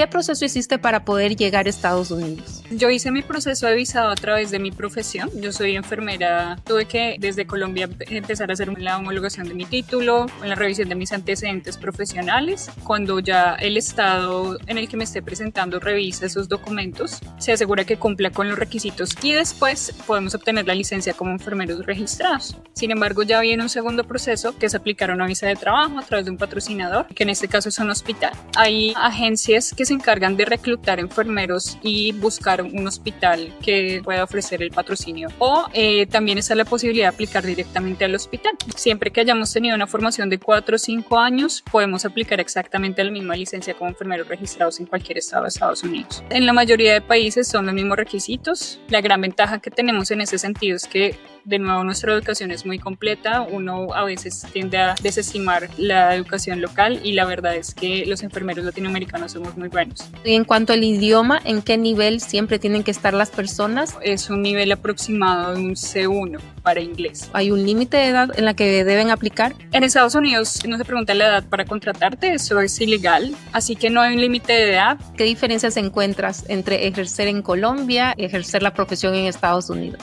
¿Qué proceso hiciste para poder llegar a Estados Unidos? Yo hice mi proceso de visado a través de mi profesión. Yo soy enfermera. Tuve que desde Colombia empezar a hacer la homologación de mi título, con la revisión de mis antecedentes profesionales. Cuando ya el estado en el que me esté presentando revisa esos documentos, se asegura que cumpla con los requisitos y después podemos obtener la licencia como enfermeros registrados. Sin embargo, ya viene un segundo proceso, que es aplicar una visa de trabajo a través de un patrocinador, que en este caso es un hospital. Hay agencias que se encargan de reclutar enfermeros y buscar un hospital que pueda ofrecer el patrocinio, o también está la posibilidad de aplicar directamente al hospital. Siempre que hayamos tenido una formación de 4 o 5 años, podemos aplicar exactamente la misma licencia como enfermeros registrados en cualquier estado de Estados Unidos. En la mayoría de países son los mismos requisitos. La gran ventaja que tenemos en ese sentido es que, de nuevo, nuestra educación es muy completa. Uno a veces tiende a desestimar la educación local y la verdad es que los enfermeros latinoamericanos somos muy buenos. Y en cuanto al idioma, ¿en qué nivel siempre tienen que estar las personas? Es un nivel aproximado de un C1 para inglés. ¿Hay un límite de edad en la que deben aplicar? En Estados Unidos no se pregunta la edad para contratarte, eso es ilegal, así que no hay un límite de edad. ¿Qué diferencias encuentras entre ejercer en Colombia y ejercer la profesión en Estados Unidos?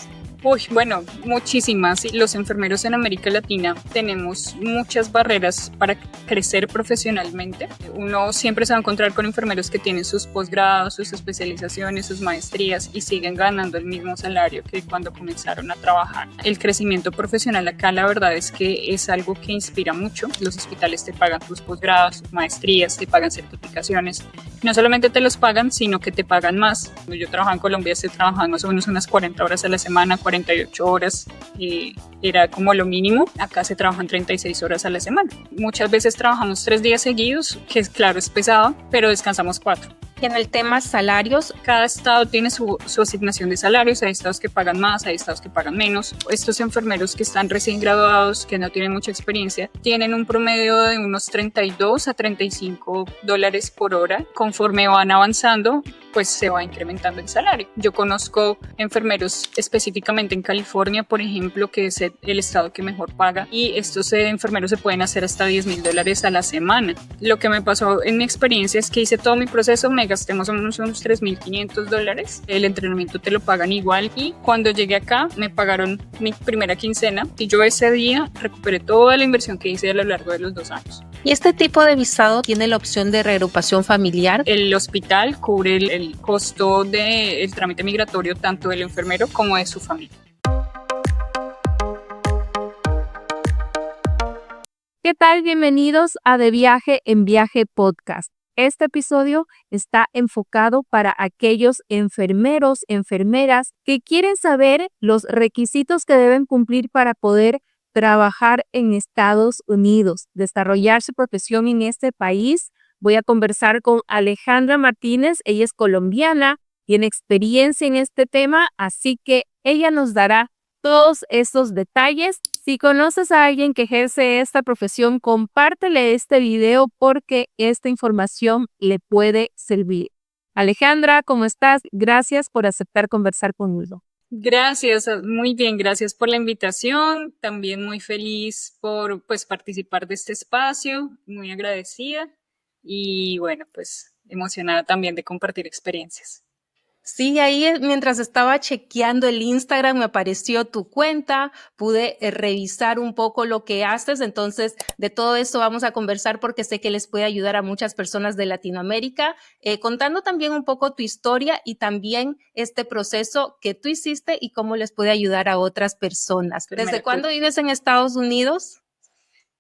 Bueno, muchísimas. Los enfermeros en América Latina tenemos muchas barreras para crecer profesionalmente. Uno siempre se va a encontrar con enfermeros que tienen sus posgrados, sus especializaciones, sus maestrías y siguen ganando el mismo salario que cuando comenzaron a trabajar. El crecimiento profesional acá, la verdad es que es algo que inspira mucho. Los hospitales te pagan tus posgrados, tus maestrías, te pagan certificaciones. No solamente te los pagan, sino que te pagan más. Cuando yo trabajaba en Colombia, estoy trabajando más o menos unas 40 horas a la semana, 48 horas, era como lo mínimo. Acá se trabajan 36 horas a la semana. Muchas veces trabajamos 3 días seguidos, que es claro, es pesado, pero descansamos 4. Y en el tema salarios, cada estado tiene su asignación de salarios. Hay estados que pagan más, hay estados que pagan menos. Estos enfermeros que están recién graduados, que no tienen mucha experiencia, tienen un promedio de unos $32 a $35 por hora. Conforme van avanzando, pues se va incrementando el salario. Yo conozco enfermeros específicamente en California, por ejemplo, que es el estado que mejor paga, y estos enfermeros se pueden hacer hasta $10,000 a la semana. Lo que me pasó en mi experiencia es que hice todo mi proceso, me gasté más o menos unos $3,500. El entrenamiento te lo pagan igual, y cuando llegué acá me pagaron mi primera quincena y yo ese día recuperé toda la inversión que hice a lo largo de los 2 años. ¿Y este tipo de visado tiene la opción de reagrupación familiar? El hospital cubre el costo del trámite migratorio tanto del enfermero como de su familia. ¿Qué tal? Bienvenidos a De Viaje en Viaje Podcast. Este episodio está enfocado para aquellos enfermeros, enfermeras que quieren saber los requisitos que deben cumplir para poder trabajar en Estados Unidos, desarrollar su profesión en este país. Voy a conversar con Alejandra Martínez. Ella es colombiana, tiene experiencia en este tema, así que ella nos dará todos estos detalles. Si conoces a alguien que ejerce esta profesión, compártele este video porque esta información le puede servir. Alejandra, ¿cómo estás? Gracias por aceptar conversar conmigo. Gracias, muy bien, gracias por la invitación. También muy feliz por participar de este espacio, muy agradecida y bueno, emocionada también de compartir experiencias. Sí, ahí mientras estaba chequeando el Instagram me apareció tu cuenta, pude revisar un poco lo que haces, entonces de todo esto vamos a conversar porque sé que les puede ayudar a muchas personas de Latinoamérica, contando también un poco tu historia y también este proceso que tú hiciste y cómo les puede ayudar a otras personas. ¿Desde cuándo vives en Estados Unidos?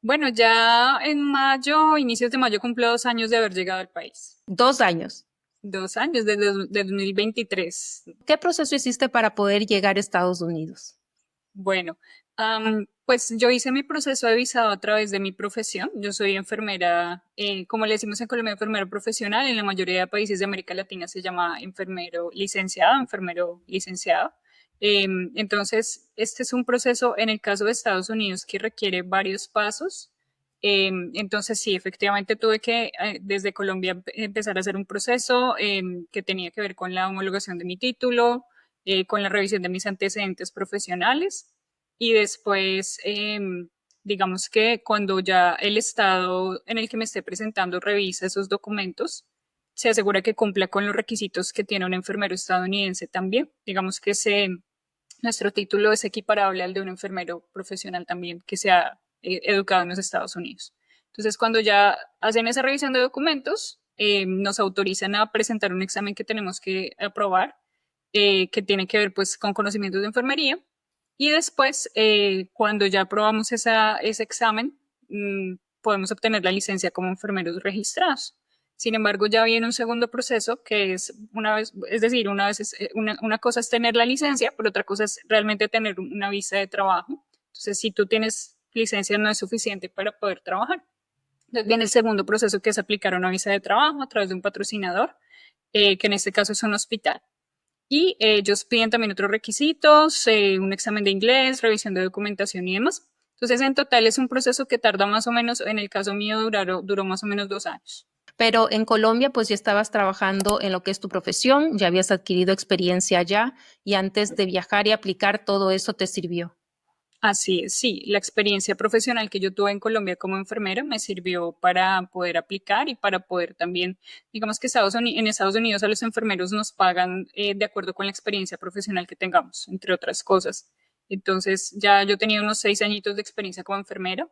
Bueno, ya en mayo, inicios de mayo, cumplo 2 años de haber llegado al país. 2 años. 2 años, desde 2023. ¿Qué proceso hiciste para poder llegar a Estados Unidos? Bueno, pues yo hice mi proceso de visado a través de mi profesión. Yo soy enfermera, como le decimos en Colombia, enfermero profesional. En la mayoría de países de América Latina se llama enfermero licenciado. Entonces, este es un proceso en el caso de Estados Unidos que requiere varios pasos. Entonces, sí, efectivamente tuve que desde Colombia empezar a hacer un proceso que tenía que ver con la homologación de mi título, con la revisión de mis antecedentes profesionales y después, digamos que cuando ya el estado en el que me esté presentando revisa esos documentos, se asegura que cumpla con los requisitos que tiene un enfermero estadounidense también. Digamos que nuestro título es equiparable al de un enfermero profesional también que se ha educado en los Estados Unidos. Entonces, cuando ya hacen esa revisión de documentos, nos autorizan a presentar un examen que tenemos que aprobar, que tiene que ver pues con conocimientos de enfermería. Y después, cuando ya aprobamos ese examen, podemos obtener la licencia como enfermeros registrados. Sin embargo, ya viene un segundo proceso que es una cosa es tener la licencia, pero otra cosa es realmente tener una visa de trabajo. Entonces, si tú tienes licencia, no es suficiente para poder trabajar. Entonces, viene el segundo proceso, que es aplicar una visa de trabajo a través de un patrocinador, que en este caso es un hospital. Y ellos piden también otros requisitos, un examen de inglés, revisión de documentación y demás. Entonces, en total es un proceso que tarda más o menos, en el caso mío duró más o menos 2 años. Pero en Colombia, pues ya estabas trabajando en lo que es tu profesión, ya habías adquirido experiencia allá y antes de viajar y aplicar todo eso te sirvió. Así es, sí, la experiencia profesional que yo tuve en Colombia como enfermera me sirvió para poder aplicar y para poder también, digamos que en Estados Unidos a los enfermeros nos pagan de acuerdo con la experiencia profesional que tengamos, entre otras cosas. Entonces ya yo tenía unos 6 añitos de experiencia como enfermera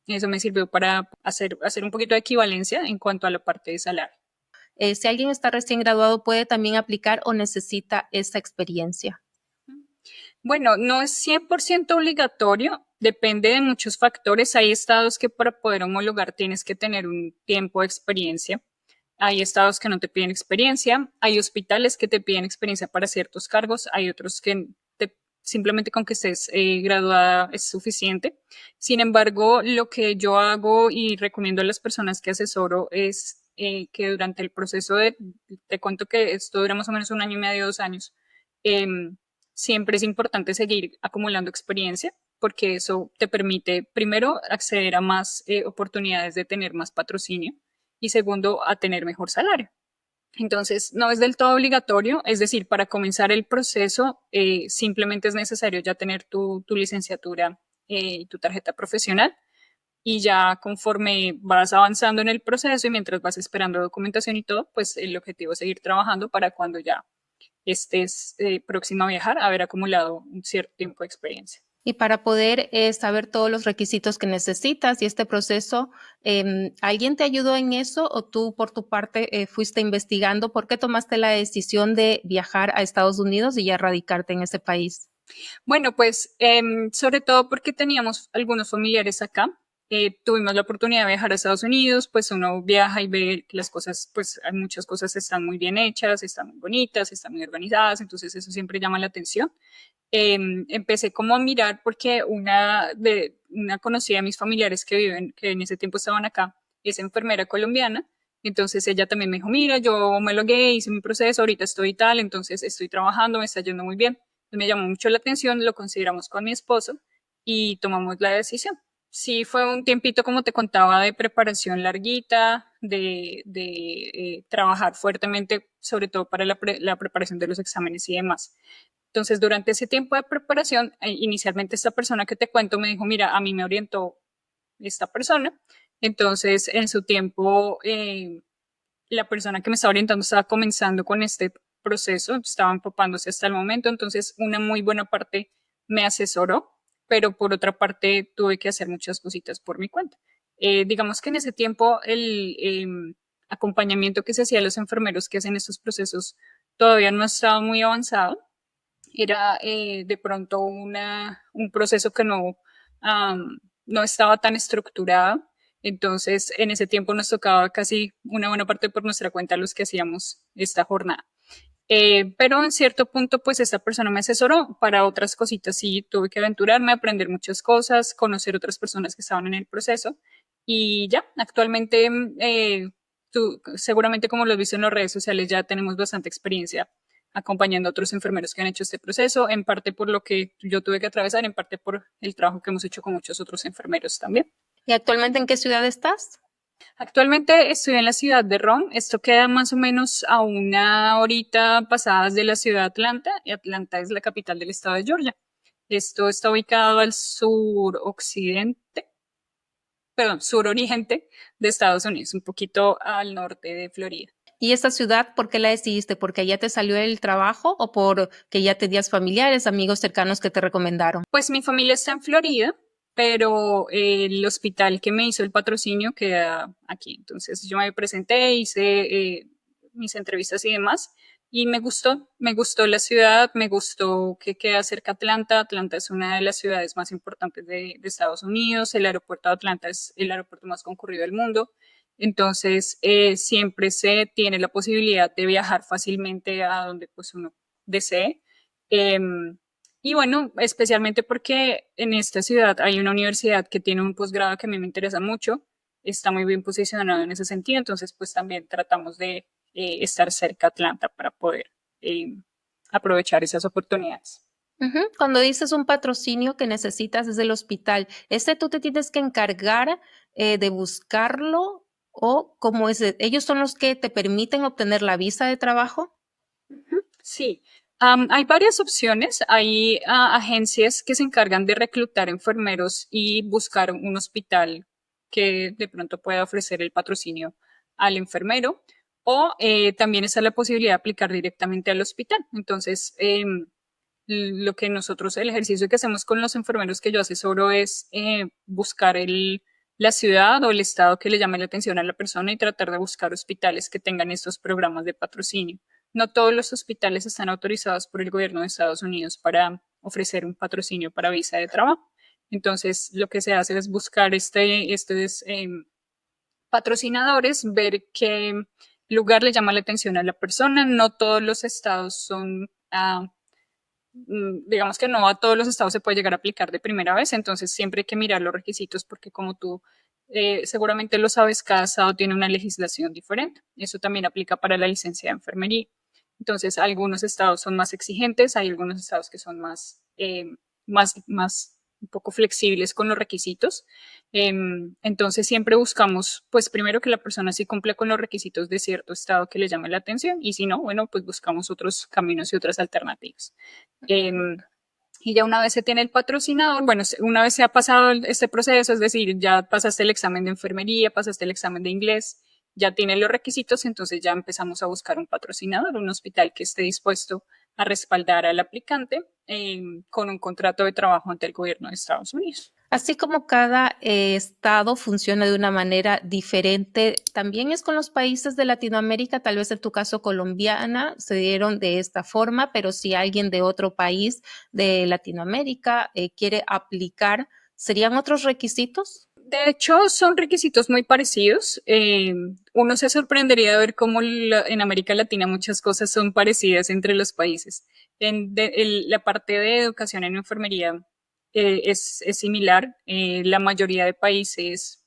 y eso me sirvió para hacer un poquito de equivalencia en cuanto a la parte de salario. Si alguien está recién graduado, puede también aplicar o necesita esa experiencia. Bueno, no es 100% obligatorio, depende de muchos factores. Hay estados que para poder homologar tienes que tener un tiempo de experiencia. Hay estados que no te piden experiencia, hay hospitales que te piden experiencia para ciertos cargos, hay otros que simplemente con que estés graduada es suficiente. Sin embargo, lo que yo hago y recomiendo a las personas que asesoro es que durante el proceso te cuento que esto dura más o menos 1 año y medio, 2 años, siempre es importante seguir acumulando experiencia porque eso te permite, primero, acceder a más oportunidades de tener más patrocinio y segundo, a tener mejor salario. Entonces, no es del todo obligatorio, es decir, para comenzar el proceso simplemente es necesario ya tener tu licenciatura y tu tarjeta profesional y ya conforme vas avanzando en el proceso y mientras vas esperando documentación y todo, pues el objetivo es seguir trabajando para cuando ya estés próximo a viajar, haber acumulado un cierto tiempo de experiencia. Y para poder saber todos los requisitos que necesitas y este proceso, ¿alguien te ayudó en eso o tú por tu parte fuiste investigando? ¿Por qué tomaste la decisión de viajar a Estados Unidos y ya radicarte en ese país? Bueno, pues sobre todo porque teníamos algunos familiares acá. Tuvimos la oportunidad de viajar a Estados Unidos, pues uno viaja y ve que las cosas, pues hay muchas cosas están muy bien hechas, están muy bonitas, están muy organizadas, entonces eso siempre llama la atención. Empecé como a mirar porque una conocida de mis familiares que en ese tiempo estaban acá, es enfermera colombiana, entonces ella también me dijo, mira, yo me logué, hice mi proceso, ahorita estoy tal, entonces estoy trabajando, me está yendo muy bien. Me llamó mucho la atención, lo consideramos con mi esposo y tomamos la decisión. Sí, fue un tiempito, como te contaba, de preparación larguita, de trabajar fuertemente, sobre todo para la preparación de los exámenes y demás. Entonces, durante ese tiempo de preparación, inicialmente esta persona que te cuento me dijo, mira, a mí me orientó esta persona. Entonces, en su tiempo, la persona que me estaba orientando estaba comenzando con este proceso, estaba empapándose hasta el momento, entonces una muy buena parte me asesoró, pero por otra parte tuve que hacer muchas cositas por mi cuenta. Digamos que en ese tiempo el acompañamiento que se hacía a los enfermeros que hacen estos procesos todavía no estaba muy avanzado, era de pronto un proceso que no estaba tan estructurado. Entonces, en ese tiempo nos tocaba casi una buena parte por nuestra cuenta los que hacíamos esta jornada. Pero en cierto punto, pues esta persona me asesoró para otras cositas. Sí, tuve que aventurarme, aprender muchas cosas, conocer otras personas que estaban en el proceso. Y ya, actualmente, tú, seguramente como lo has visto en las redes sociales, ya tenemos bastante experiencia acompañando a otros enfermeros que han hecho este proceso, en parte por lo que yo tuve que atravesar, en parte por el trabajo que hemos hecho con muchos otros enfermeros también. ¿Y actualmente en qué ciudad estás? Actualmente estoy en la ciudad de Rome. Esto queda más o menos a 1 horita pasadas de la ciudad de Atlanta, y Atlanta es la capital del estado de Georgia. Esto está ubicado al suroriente de Estados Unidos, un poquito al norte de Florida. ¿Y esta ciudad por qué la decidiste? ¿Porque allá te salió el trabajo o porque ya tenías familiares, amigos cercanos que te recomendaron? Pues mi familia está en Florida, pero el hospital que me hizo el patrocinio queda aquí. Entonces yo me presenté, hice mis entrevistas y demás, y me gustó la ciudad, me gustó que queda cerca Atlanta. Atlanta es una de las ciudades más importantes de Estados Unidos, el aeropuerto de Atlanta es el aeropuerto más concurrido del mundo. Entonces, siempre se tiene la posibilidad de viajar fácilmente a donde pues uno desee. Em, y bueno, especialmente porque en esta ciudad hay una universidad que tiene un posgrado que a mí me interesa mucho, está muy bien posicionado en ese sentido, entonces pues también tratamos de estar cerca a Atlanta para poder eh, aprovechar esas oportunidades. Ujú. Cuando dices un patrocinio que necesitas desde el hospital, ¿este tú te tienes que encargar de buscarlo o cómo es? ¿Ellos son los que te permiten obtener la visa de trabajo? Sí, hay varias opciones. Hay agencias que se encargan de reclutar enfermeros y buscar un hospital que de pronto pueda ofrecer el patrocinio al enfermero. O también está la posibilidad de aplicar directamente al hospital. Entonces, lo que nosotros, el ejercicio que hacemos con los enfermeros que yo asesoro es buscar la ciudad o el estado que le llame la atención a la persona y tratar de buscar hospitales que tengan estos programas de patrocinio. No todos los hospitales están autorizados por el gobierno de Estados Unidos para ofrecer un patrocinio para visa de trabajo. Entonces, lo que se hace es buscar estos patrocinadores, ver qué lugar le llama la atención a la persona. No todos los estados son digamos que no a todos los estados se puede llegar a aplicar de primera vez, entonces siempre hay que mirar los requisitos porque como tú seguramente lo sabes, cada estado tiene una legislación diferente. Eso también aplica para la licencia de enfermería. Entonces, algunos estados son más exigentes, hay algunos estados que son más un poco flexibles con los requisitos. Entonces, siempre buscamos, pues primero que la persona sí cumple con los requisitos de cierto estado que le llame la atención y si no, bueno, pues buscamos otros caminos y otras alternativas. Em, y ya una vez se tiene el patrocinador, bueno, una vez se ha pasado este proceso, es decir, ya pasaste el examen de enfermería, pasaste el examen de inglés, ya tiene los requisitos, entonces ya empezamos a buscar un patrocinador, un hospital que esté dispuesto a respaldar al aplicante con un contrato de trabajo ante el gobierno de Estados Unidos. Así como cada estado funciona de una manera diferente, también es con los países de Latinoamérica, tal vez en tu caso colombiana, se dieron de esta forma, pero si alguien de otro país de Latinoamérica quiere aplicar, ¿serían otros requisitos? De hecho, son requisitos muy parecidos. Uno se sorprendería de ver cómo en América Latina muchas cosas son parecidas entre los países. La parte de educación en enfermería es similar. La mayoría de países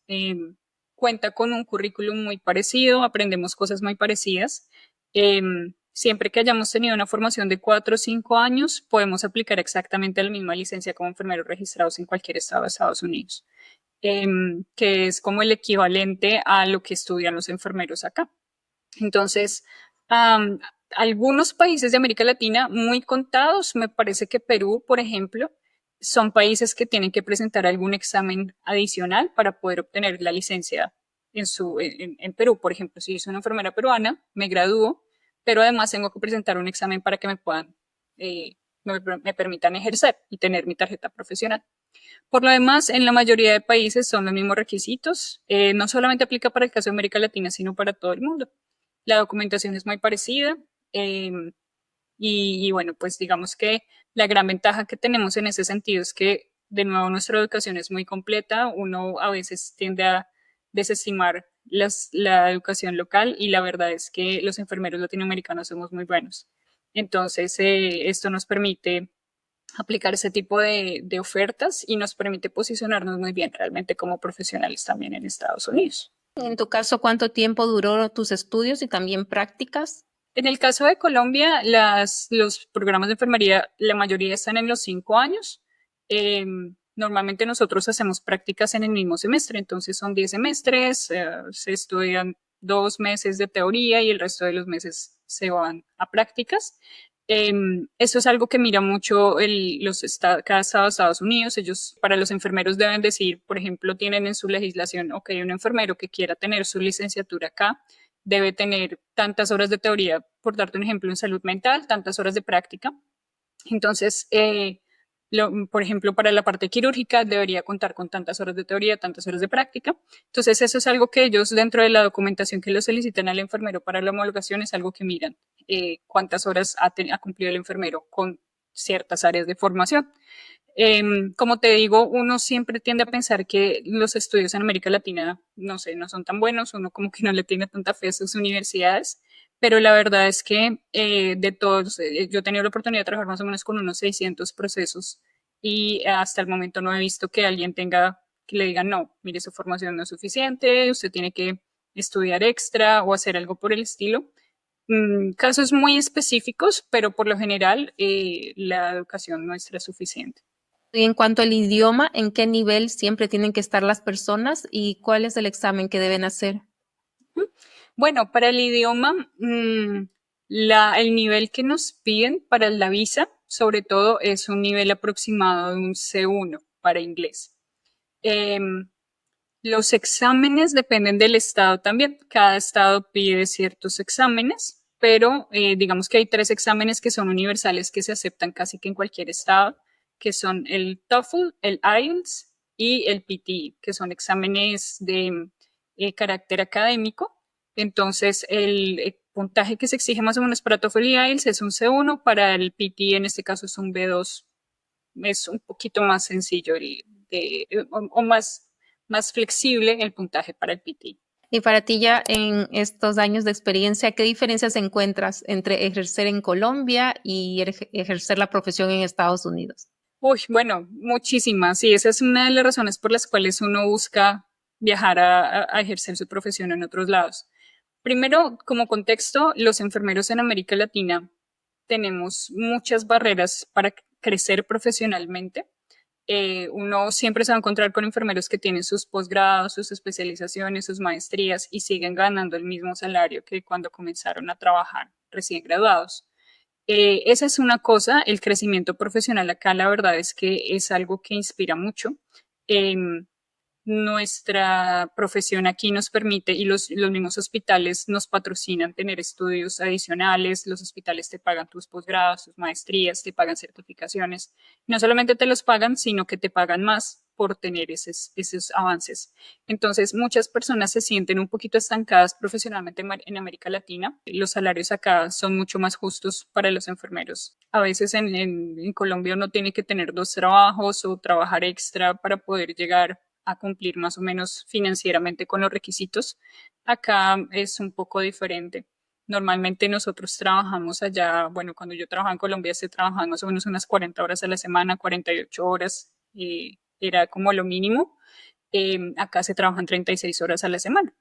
cuenta con un currículum muy parecido, aprendemos cosas muy parecidas. Siempre que hayamos tenido una formación de 4 o 5 años, podemos aplicar exactamente la misma licencia como enfermeros registrados en cualquier estado de Estados Unidos, que es como el equivalente a lo que estudian los enfermeros acá. Entonces, algunos países de América Latina, muy contados, me parece que Perú, por ejemplo, son países que tienen que presentar algún examen adicional para poder obtener la licencia en Perú. Por ejemplo, si yo soy una enfermera peruana, me gradúo, pero además tengo que presentar un examen para que me permitan ejercer y tener mi tarjeta profesional. Por lo demás, en la mayoría de países son los mismos requisitos. No solamente aplica para el caso de América Latina, sino para todo el mundo. La documentación es muy parecida. eh, y bueno, pues digamos que la gran ventaja que tenemos en ese sentido es que, de nuevo, nuestra educación es muy completa. Uno a veces tiende a desestimar la educación local y la verdad es que los enfermeros latinoamericanos somos muy buenos. Entonces, esto nos permite aplicar ese tipo de ofertas y nos permite posicionarnos muy bien realmente como profesionales también en Estados Unidos. En tu caso, ¿cuánto tiempo duró tus estudios y también prácticas? En el caso de Colombia, los programas de enfermería, la mayoría están en los 5 años. Normalmente nosotros hacemos prácticas en el mismo semestre, entonces son 10 semestres, se estudian 2 meses de teoría y el resto de los meses se van a prácticas. Eso es algo que mira mucho cada estado de Estados Unidos. Ellos, para los enfermeros, deben decir, por ejemplo, tienen en su legislación, ok, un enfermero que quiera tener su licenciatura acá debe tener tantas horas de teoría, por darte un ejemplo, en salud mental, tantas horas de práctica. Entonces, por ejemplo, para la parte quirúrgica debería contar con tantas horas de teoría, tantas horas de práctica. Entonces, eso es algo que ellos dentro de la documentación que lo solicitan al enfermero para la homologación es algo que miran, cuántas horas ha cumplido el enfermero con ciertas áreas de formación. Como te digo, uno siempre tiende a pensar que los estudios en América Latina, no sé, no son tan buenos, uno como que no le tiene tanta fe a sus universidades, pero la verdad es que de todos, yo he tenido la oportunidad de trabajar más o menos con unos 600 procesos y hasta el momento no he visto que alguien tenga, que le digan, no, mire, su formación no es suficiente, usted tiene que estudiar extra o hacer algo por el estilo. Casos muy específicos, pero por lo general la educación nuestra es suficiente. Y en cuanto al idioma, ¿en qué nivel siempre tienen que estar las personas y cuál es el examen que deben hacer? Bueno, para el idioma, el nivel que nos piden para la visa, sobre todo, es un nivel aproximado de un C1 para inglés. Em, los exámenes dependen del estado también. Cada estado pide ciertos exámenes, pero digamos que hay 3 exámenes que son universales que se aceptan casi que en cualquier estado, que son el TOEFL, el IELTS y el PTE, que son exámenes de carácter académico. Entonces, el puntaje que se exige más o menos para TOEFL y IELTS es un C1, para el PTE en este caso es un B2, es un poquito más sencillo o más flexible el puntaje para el PT. Y para ti ya en estos años de experiencia, ¿qué diferencias encuentras entre ejercer en Colombia y ejercer la profesión en Estados Unidos? Uy, bueno, muchísimas. Y esa es una de las razones por las cuales uno busca viajar a ejercer su profesión en otros lados. Primero, como contexto, los enfermeros en América Latina tenemos muchas barreras para crecer profesionalmente. Uno siempre se va a encontrar con enfermeros que tienen sus posgrados, sus especializaciones, sus maestrías y siguen ganando el mismo salario que cuando comenzaron a trabajar recién graduados. Esa es una cosa, el crecimiento profesional acá, la verdad es que es algo que inspira mucho. Em, Nuestra profesión aquí nos permite, y los mismos hospitales nos patrocinan tener estudios adicionales, los hospitales te pagan tus posgrados, tus maestrías, te pagan certificaciones. No solamente te los pagan, sino que te pagan más por tener esos avances. Entonces, muchas personas se sienten un poquito estancadas profesionalmente en América Latina. Los salarios acá son mucho más justos para los enfermeros. A veces en Colombia uno tiene que tener 2 trabajos o trabajar extra para poder llegar a cumplir más o menos financieramente con los requisitos. Acá es un poco diferente. Normalmente nosotros trabajamos allá, bueno, cuando yo trabajaba en Colombia se trabajaban más o menos unas 40 horas a la semana, 48 horas, era como lo mínimo. Acá se trabajan 36 horas a la semana.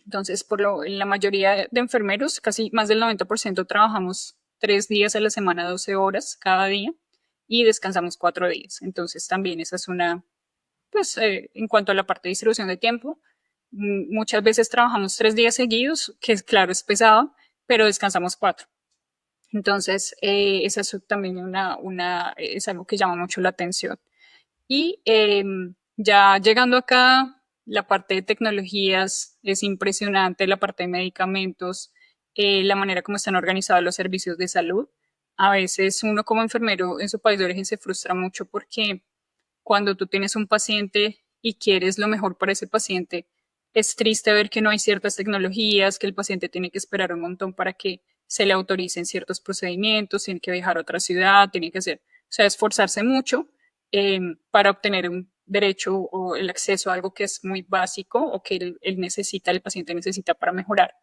Entonces, en la mayoría de enfermeros, casi más del 90% trabajamos 3 días a la semana, 12 horas cada día y descansamos 4 días. Entonces, también esa es pues en cuanto a la parte de distribución de tiempo, muchas veces trabajamos 3 días seguidos, que es claro, es pesado, pero descansamos 4. Entonces, esa es también es algo que llama mucho la atención. Y ya llegando acá, la parte de tecnologías es impresionante, la parte de medicamentos, la manera como están organizados los servicios de salud. A veces uno como enfermero en su país de origen se frustra mucho porque cuando tú tienes un paciente y quieres lo mejor para ese paciente, es triste ver que no hay ciertas tecnologías, que el paciente tiene que esperar un montón para que se le autoricen ciertos procedimientos, tiene que viajar a otra ciudad, tiene que hacer, o sea, esforzarse mucho para obtener un derecho o el acceso a algo que es muy básico o que el paciente necesita para mejorar.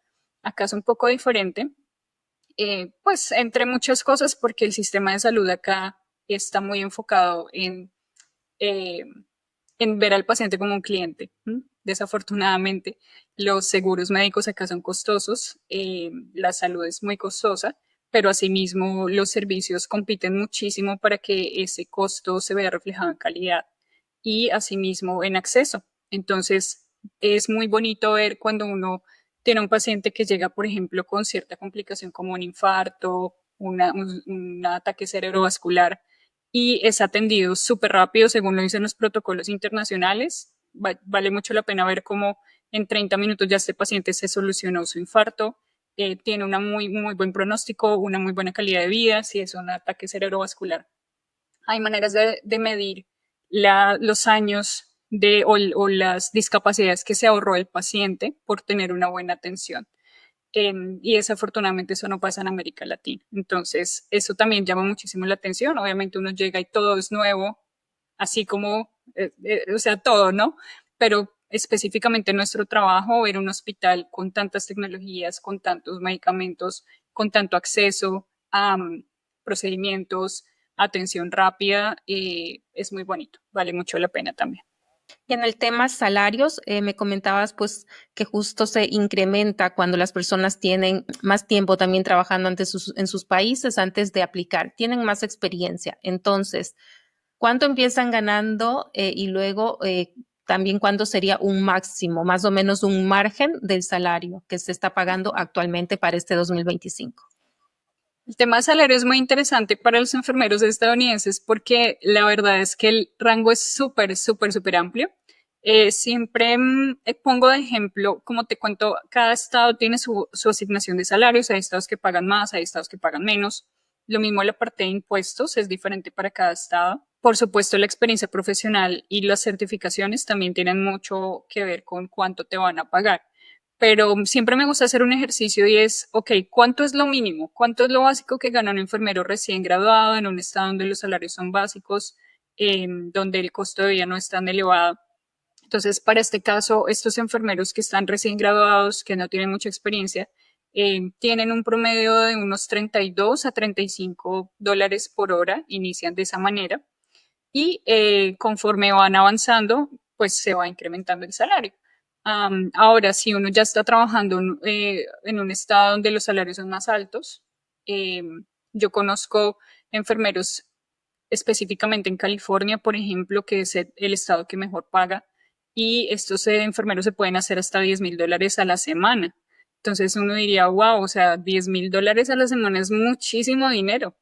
Acá es un poco diferente, pues entre muchas cosas porque el sistema de salud acá está muy enfocado eh, en ver al paciente como un cliente. Desafortunadamente, los seguros médicos acá son costosos, la salud es muy costosa, pero asimismo los servicios compiten muchísimo para que ese costo se vea reflejado en calidad y asimismo en acceso. Entonces, es muy bonito ver cuando uno tiene un paciente que llega, por ejemplo, con cierta complicación como un infarto, un ataque cerebrovascular, y es atendido súper rápido según lo dicen los protocolos internacionales. Vale mucho la pena ver cómo en 30 minutos ya este paciente se solucionó su infarto, tiene una muy buen pronóstico, una muy buena calidad de vida, si es un ataque cerebrovascular. Hay maneras de medir los años o las discapacidades que se ahorró el paciente por tener una buena atención. Y desafortunadamente eso no pasa en América Latina. Entonces, eso también llama muchísimo la atención. Obviamente uno llega y todo es nuevo, así como, o sea, todo, ¿no? Pero específicamente nuestro trabajo, ver un hospital con tantas tecnologías, con tantos medicamentos, con tanto acceso a procedimientos, atención rápida, es muy bonito, vale mucho la pena también. Y en el tema salarios, me comentabas pues que justo se incrementa cuando las personas tienen más tiempo también trabajando en sus países antes de aplicar, tienen más experiencia. Entonces, ¿cuánto empiezan ganando y luego también cuánto sería un máximo, más o menos un margen del salario que se está pagando actualmente para este 2025? El tema de salario es muy interesante para los enfermeros estadounidenses porque la verdad es que el rango es súper amplio. Siempre pongo de ejemplo, como te cuento, cada estado tiene su asignación de salarios, hay estados que pagan más, hay estados que pagan menos. Lo mismo la parte de impuestos es diferente para cada estado. Por supuesto, la experiencia profesional y las certificaciones también tienen mucho que ver con cuánto te van a pagar. Pero siempre me gusta hacer un ejercicio y es, ok, ¿cuánto es lo mínimo? ¿Cuánto es lo básico que gana un enfermero recién graduado en un estado donde los salarios son básicos, donde el costo de vida no es tan elevado? Entonces, para este caso, estos enfermeros que están recién graduados, que no tienen mucha experiencia, tienen un promedio de unos 32 a $35 por hora, inician de esa manera, y conforme van avanzando, pues se va incrementando el salario. Ahora, si uno ya está trabajando en un estado donde los salarios son más altos, yo conozco enfermeros específicamente en California, por ejemplo, que es el estado que mejor paga, y estos enfermeros se pueden hacer hasta $10,000 a la semana. Entonces uno diría, wow, o sea, $10,000 a la semana es muchísimo dinero.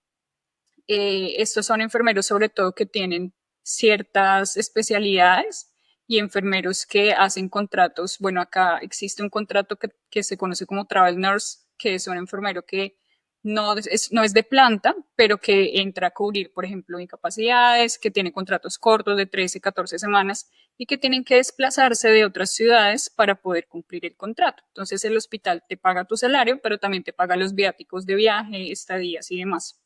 Estos son enfermeros sobre todo que tienen ciertas especialidades y enfermeros que hacen contratos. Bueno, acá existe un contrato que se conoce como Travel Nurse, que es un enfermero que no es de planta, pero que entra a cubrir, por ejemplo, incapacidades, que tiene contratos cortos de 13, 14 semanas y que tienen que desplazarse de otras ciudades para poder cumplir el contrato. Entonces el hospital te paga tu salario, pero también te paga los viáticos de viaje, estadías y demás.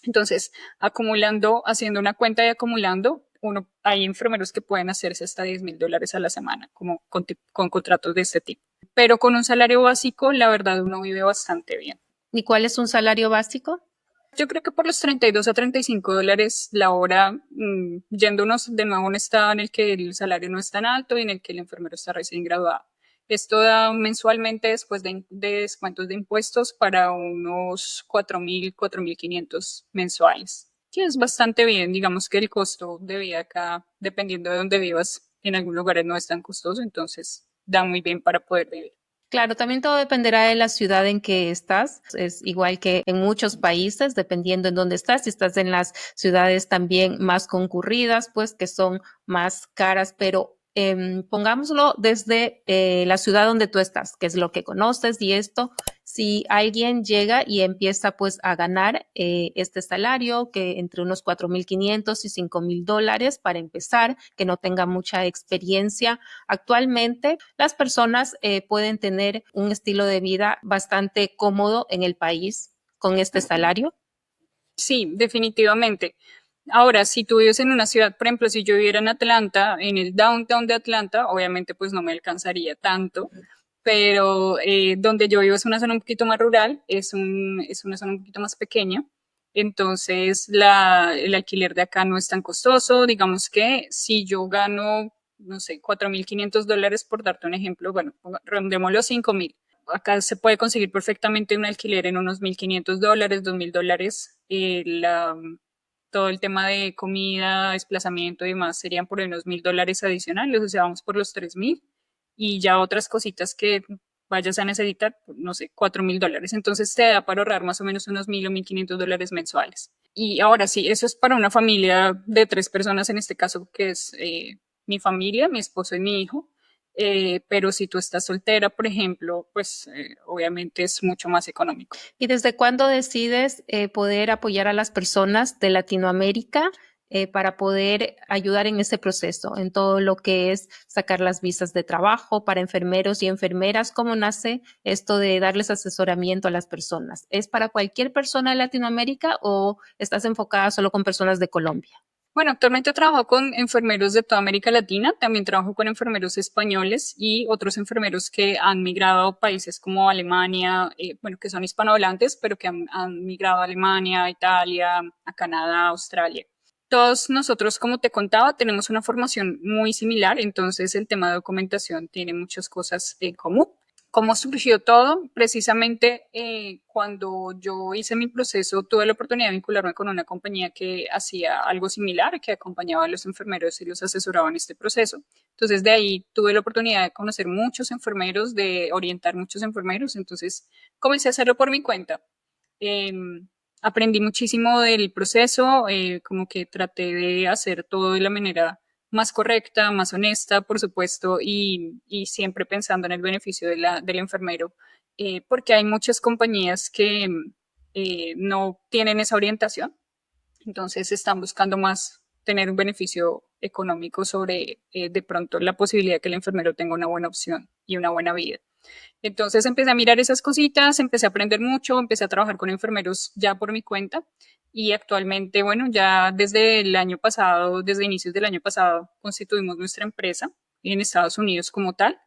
Entonces, acumulando, haciendo una cuenta y acumulando, hay enfermeros que pueden hacerse hasta $10,000 a la semana, como con contratos de este tipo. Pero con un salario básico, la verdad, uno vive bastante bien. ¿Y cuál es un salario básico? Yo creo que por los 32 a $35 la hora, yéndonos de nuevo a un estado en el que el salario no es tan alto y en el que el enfermero está recién graduado. Esto da mensualmente, después de descuentos de impuestos, para unos 4,000, 4,500 mensuales, que es bastante bien. Digamos que el costo de vida acá, dependiendo de dónde vivas, en algunos lugares no es tan costoso, entonces da muy bien para poder vivir. Claro, también todo dependerá de la ciudad en que estás. Es igual que en muchos países, dependiendo en dónde estás. Si estás en las ciudades también más concurridas, pues que son más caras, pero pongámoslo desde la ciudad donde tú estás, que es lo que conoces y esto. Si alguien llega y empieza pues a ganar este salario, que entre unos 4,500 y $5,000 para empezar, que no tenga mucha experiencia, actualmente las personas pueden tener un estilo de vida bastante cómodo en el país con este salario. Sí, definitivamente. Ahora, si tú vives en una ciudad, por ejemplo, si yo viviera en Atlanta, en el downtown de Atlanta, obviamente pues no me alcanzaría tanto, pero donde yo vivo es una zona un poquito más rural, es una zona un poquito más pequeña, entonces el alquiler de acá no es tan costoso. Digamos que si yo gano, no sé, $4,500 por darte un ejemplo, bueno, redondémoslo 5,000. Acá se puede conseguir perfectamente un alquiler en unos $1,500, $2,000. Todo el tema de comida, desplazamiento y demás serían por unos $1,000 adicionales, o sea, vamos por los 3,000 y ya otras cositas que vayas a necesitar, no sé, $4,000. Entonces te da para ahorrar más o menos unos 1,000 o $1,500 mensuales. Y ahora sí, eso es para una familia de 3 personas, en este caso, que es mi familia, mi esposo y mi hijo. pero si tú estás soltera, por ejemplo, pues obviamente es mucho más económico. ¿Y desde cuándo decides poder apoyar a las personas de Latinoamérica para poder ayudar en ese proceso, en todo lo que es sacar las visas de trabajo para enfermeros y enfermeras? ¿Cómo nace esto de darles asesoramiento a las personas? ¿Es para cualquier persona de Latinoamérica o estás enfocada solo con personas de Colombia? Bueno, actualmente trabajo con enfermeros de toda América Latina, también trabajo con enfermeros españoles y otros enfermeros que han migrado a países como Alemania, bueno, que son hispanohablantes, pero que han migrado a Alemania, a Italia, a Canadá, a Australia. Todos nosotros, como te contaba, tenemos una formación muy similar, entonces el tema de documentación tiene muchas cosas en común. ¿Cómo surgió todo? Precisamente cuando yo hice mi proceso, tuve la oportunidad de vincularme con una compañía que hacía algo similar, que acompañaba a los enfermeros y los asesoraba en este proceso. Entonces, de ahí tuve la oportunidad de conocer muchos enfermeros, de orientar muchos enfermeros. Entonces, comencé a hacerlo por mi cuenta. Aprendí muchísimo del proceso, como que traté de hacer todo de la manera más correcta, más honesta, por supuesto, y siempre pensando en el beneficio del enfermero, porque hay muchas compañías que no tienen esa orientación, entonces están buscando más tener un beneficio económico sobre de pronto la posibilidad de que el enfermero tenga una buena opción y una buena vida. Entonces empecé a mirar esas cositas, empecé a aprender mucho, empecé a trabajar con enfermeros ya por mi cuenta y actualmente, bueno, ya desde el año pasado, desde inicios del año pasado, constituimos nuestra empresa en Estados Unidos como tal,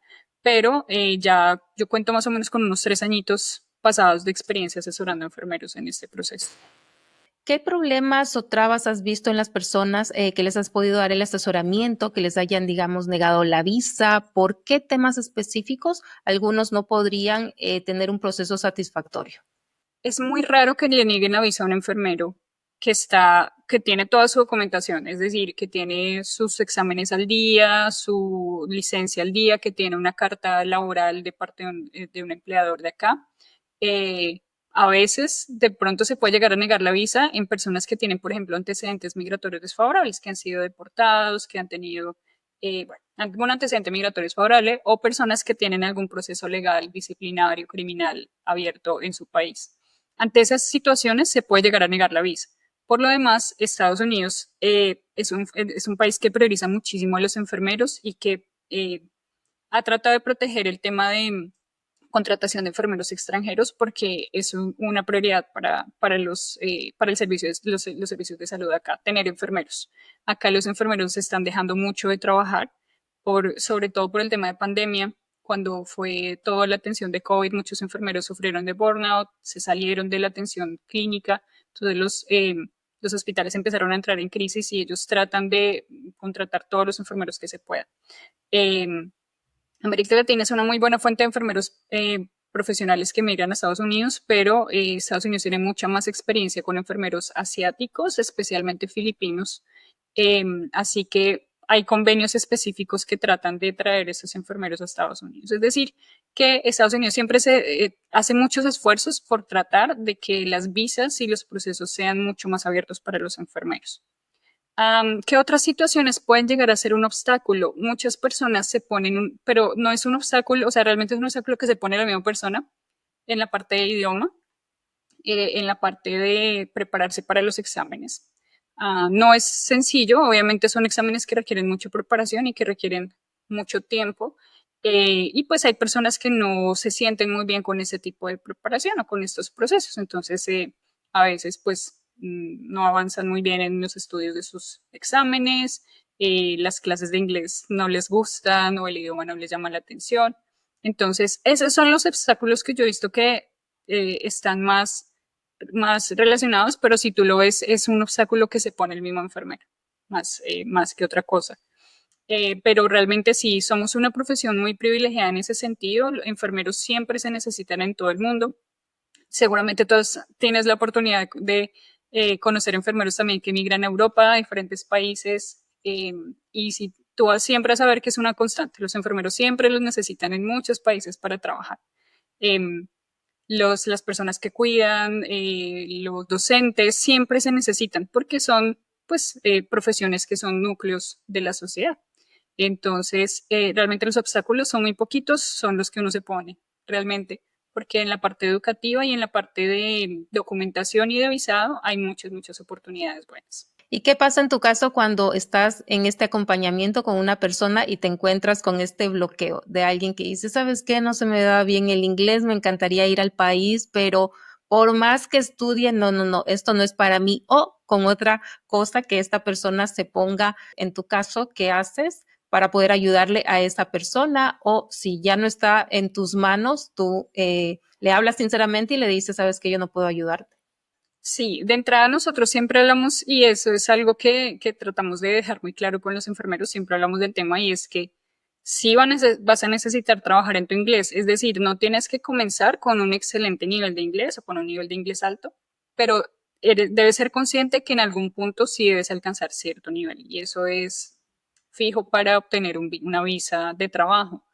pero ya yo cuento más o menos con unos 3 añitos pasados de experiencia asesorando a enfermeros en este proceso. ¿Qué problemas o trabas has visto en las personas que les has podido dar el asesoramiento, que les hayan, digamos, negado la visa? ¿Por qué temas específicos algunos no podrían tener un proceso satisfactorio? Es muy raro que le nieguen la visa a un enfermero que tiene toda su documentación, es decir, que tiene sus exámenes al día, su licencia al día, que tiene una carta laboral de parte de un empleador de acá. Eh, a veces, de pronto se puede llegar a negar la visa en personas que tienen, por ejemplo, antecedentes migratorios desfavorables, que han sido deportados, que han tenido bueno, algún antecedente migratorio desfavorable o personas que tienen algún proceso legal, disciplinario, criminal abierto en su país. Ante esas situaciones se puede llegar a negar la visa. Por lo demás, Estados Unidos es un país que prioriza muchísimo a los enfermeros y que ha tratado de proteger el tema de contratación de enfermeros extranjeros porque es una prioridad para el servicio los servicios de salud acá, tener enfermeros. Acá los enfermeros se están dejando mucho de trabajar, sobre todo por el tema de pandemia. Cuando fue toda la atención de COVID, muchos enfermeros sufrieron de burnout, se salieron de la atención clínica, entonces los hospitales empezaron a entrar en crisis y ellos tratan de contratar todos los enfermeros que se puedan. Eh, América Latina es una muy buena fuente de enfermeros profesionales que migran a Estados Unidos, pero Estados Unidos tiene mucha más experiencia con enfermeros asiáticos, especialmente filipinos. Así que hay convenios específicos que tratan de traer esos enfermeros a Estados Unidos. Es decir, que Estados Unidos siempre hace muchos esfuerzos por tratar de que las visas y los procesos sean mucho más abiertos para los enfermeros. ¿Qué otras situaciones pueden llegar a ser un obstáculo? Muchas personas se ponen, pero no es un obstáculo, o sea, realmente es un obstáculo que se pone la misma persona en la parte de idioma, en la parte de prepararse para los exámenes. No es sencillo, obviamente son exámenes que requieren mucha preparación y que requieren mucho tiempo. Y pues hay personas que no se sienten muy bien con ese tipo de preparación o con estos procesos, entonces a veces pues no avanzan muy bien en los estudios de sus exámenes, las clases de inglés no les gustan o el idioma no les llama la atención. Entonces, esos son los obstáculos que yo he visto que están más relacionados, pero si tú lo ves, es un obstáculo que se pone el mismo enfermero, más que otra cosa. Pero realmente sí, somos una profesión muy privilegiada en ese sentido. Los enfermeros siempre se necesitan en todo el mundo. Seguramente todos tienes la oportunidad de conocer enfermeros también que migran a Europa, a diferentes países. Y si tú vas siempre a saber que es una constante, los enfermeros siempre los necesitan en muchos países para trabajar. Las personas que cuidan, los docentes, siempre se necesitan porque son pues profesiones que son núcleos de la sociedad. Entonces, realmente los obstáculos son muy poquitos, son los que uno se pone, realmente, porque en la parte educativa y en la parte de documentación y de visado hay muchas, muchas oportunidades buenas. ¿Y qué pasa en tu caso cuando estás en este acompañamiento con una persona y te encuentras con este bloqueo de alguien que dice, ¿sabes qué? No se me da bien el inglés, me encantaría ir al país, pero por más que estudie, no, esto no es para mí. O con otra cosa que esta persona se ponga, en tu caso, ¿qué haces para poder ayudarle a esa persona? O si ya no está en tus manos, tú le hablas sinceramente y le dices, ¿sabes qué? Yo no puedo ayudarte. Sí, de entrada nosotros siempre hablamos, y eso es algo que tratamos de dejar muy claro con los enfermeros, siempre hablamos del tema y es que sí vas a necesitar trabajar en tu inglés, es decir, no tienes que comenzar con un excelente nivel de inglés o con un nivel de inglés alto, pero debes ser consciente que en algún punto sí debes alcanzar cierto nivel y eso es fijo para obtener una visa de trabajo.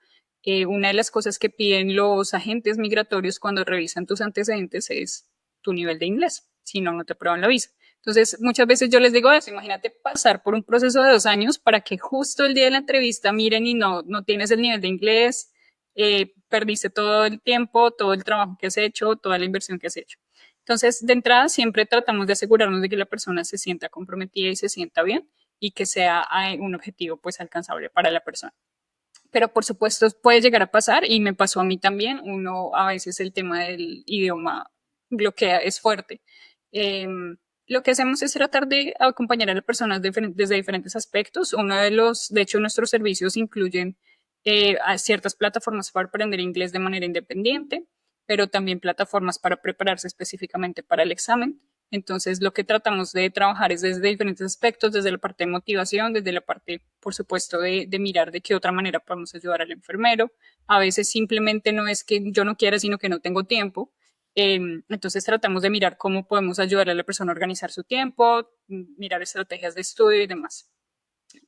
Una de las cosas que piden los agentes migratorios cuando revisan tus antecedentes es tu nivel de inglés, si no, no te aprueban la visa. Entonces, muchas veces yo les digo eso, imagínate pasar por un proceso de 2 años para que justo el día de la entrevista miren y no tienes el nivel de inglés, perdiste todo el tiempo, todo el trabajo que has hecho, toda la inversión que has hecho. Entonces, de entrada, siempre tratamos de asegurarnos de que la persona se sienta comprometida y se sienta bien y que sea un objetivo pues alcanzable para la persona. Pero por supuesto puede llegar a pasar y me pasó a mí también. Uno a veces el tema del idioma bloquea, es fuerte. Eh, lo que hacemos es tratar de acompañar a las personas desde diferentes aspectos. De hecho, nuestros servicios incluyen a ciertas plataformas para aprender inglés de manera independiente, pero también plataformas para prepararse específicamente para el examen. Entonces, lo que tratamos de trabajar es desde diferentes aspectos, desde la parte de motivación, desde la parte, por supuesto, de mirar de qué otra manera podemos ayudar al enfermero. A veces simplemente no es que yo no quiera, sino que no tengo tiempo. Entonces, tratamos de mirar cómo podemos ayudar a la persona a organizar su tiempo, mirar estrategias de estudio y demás.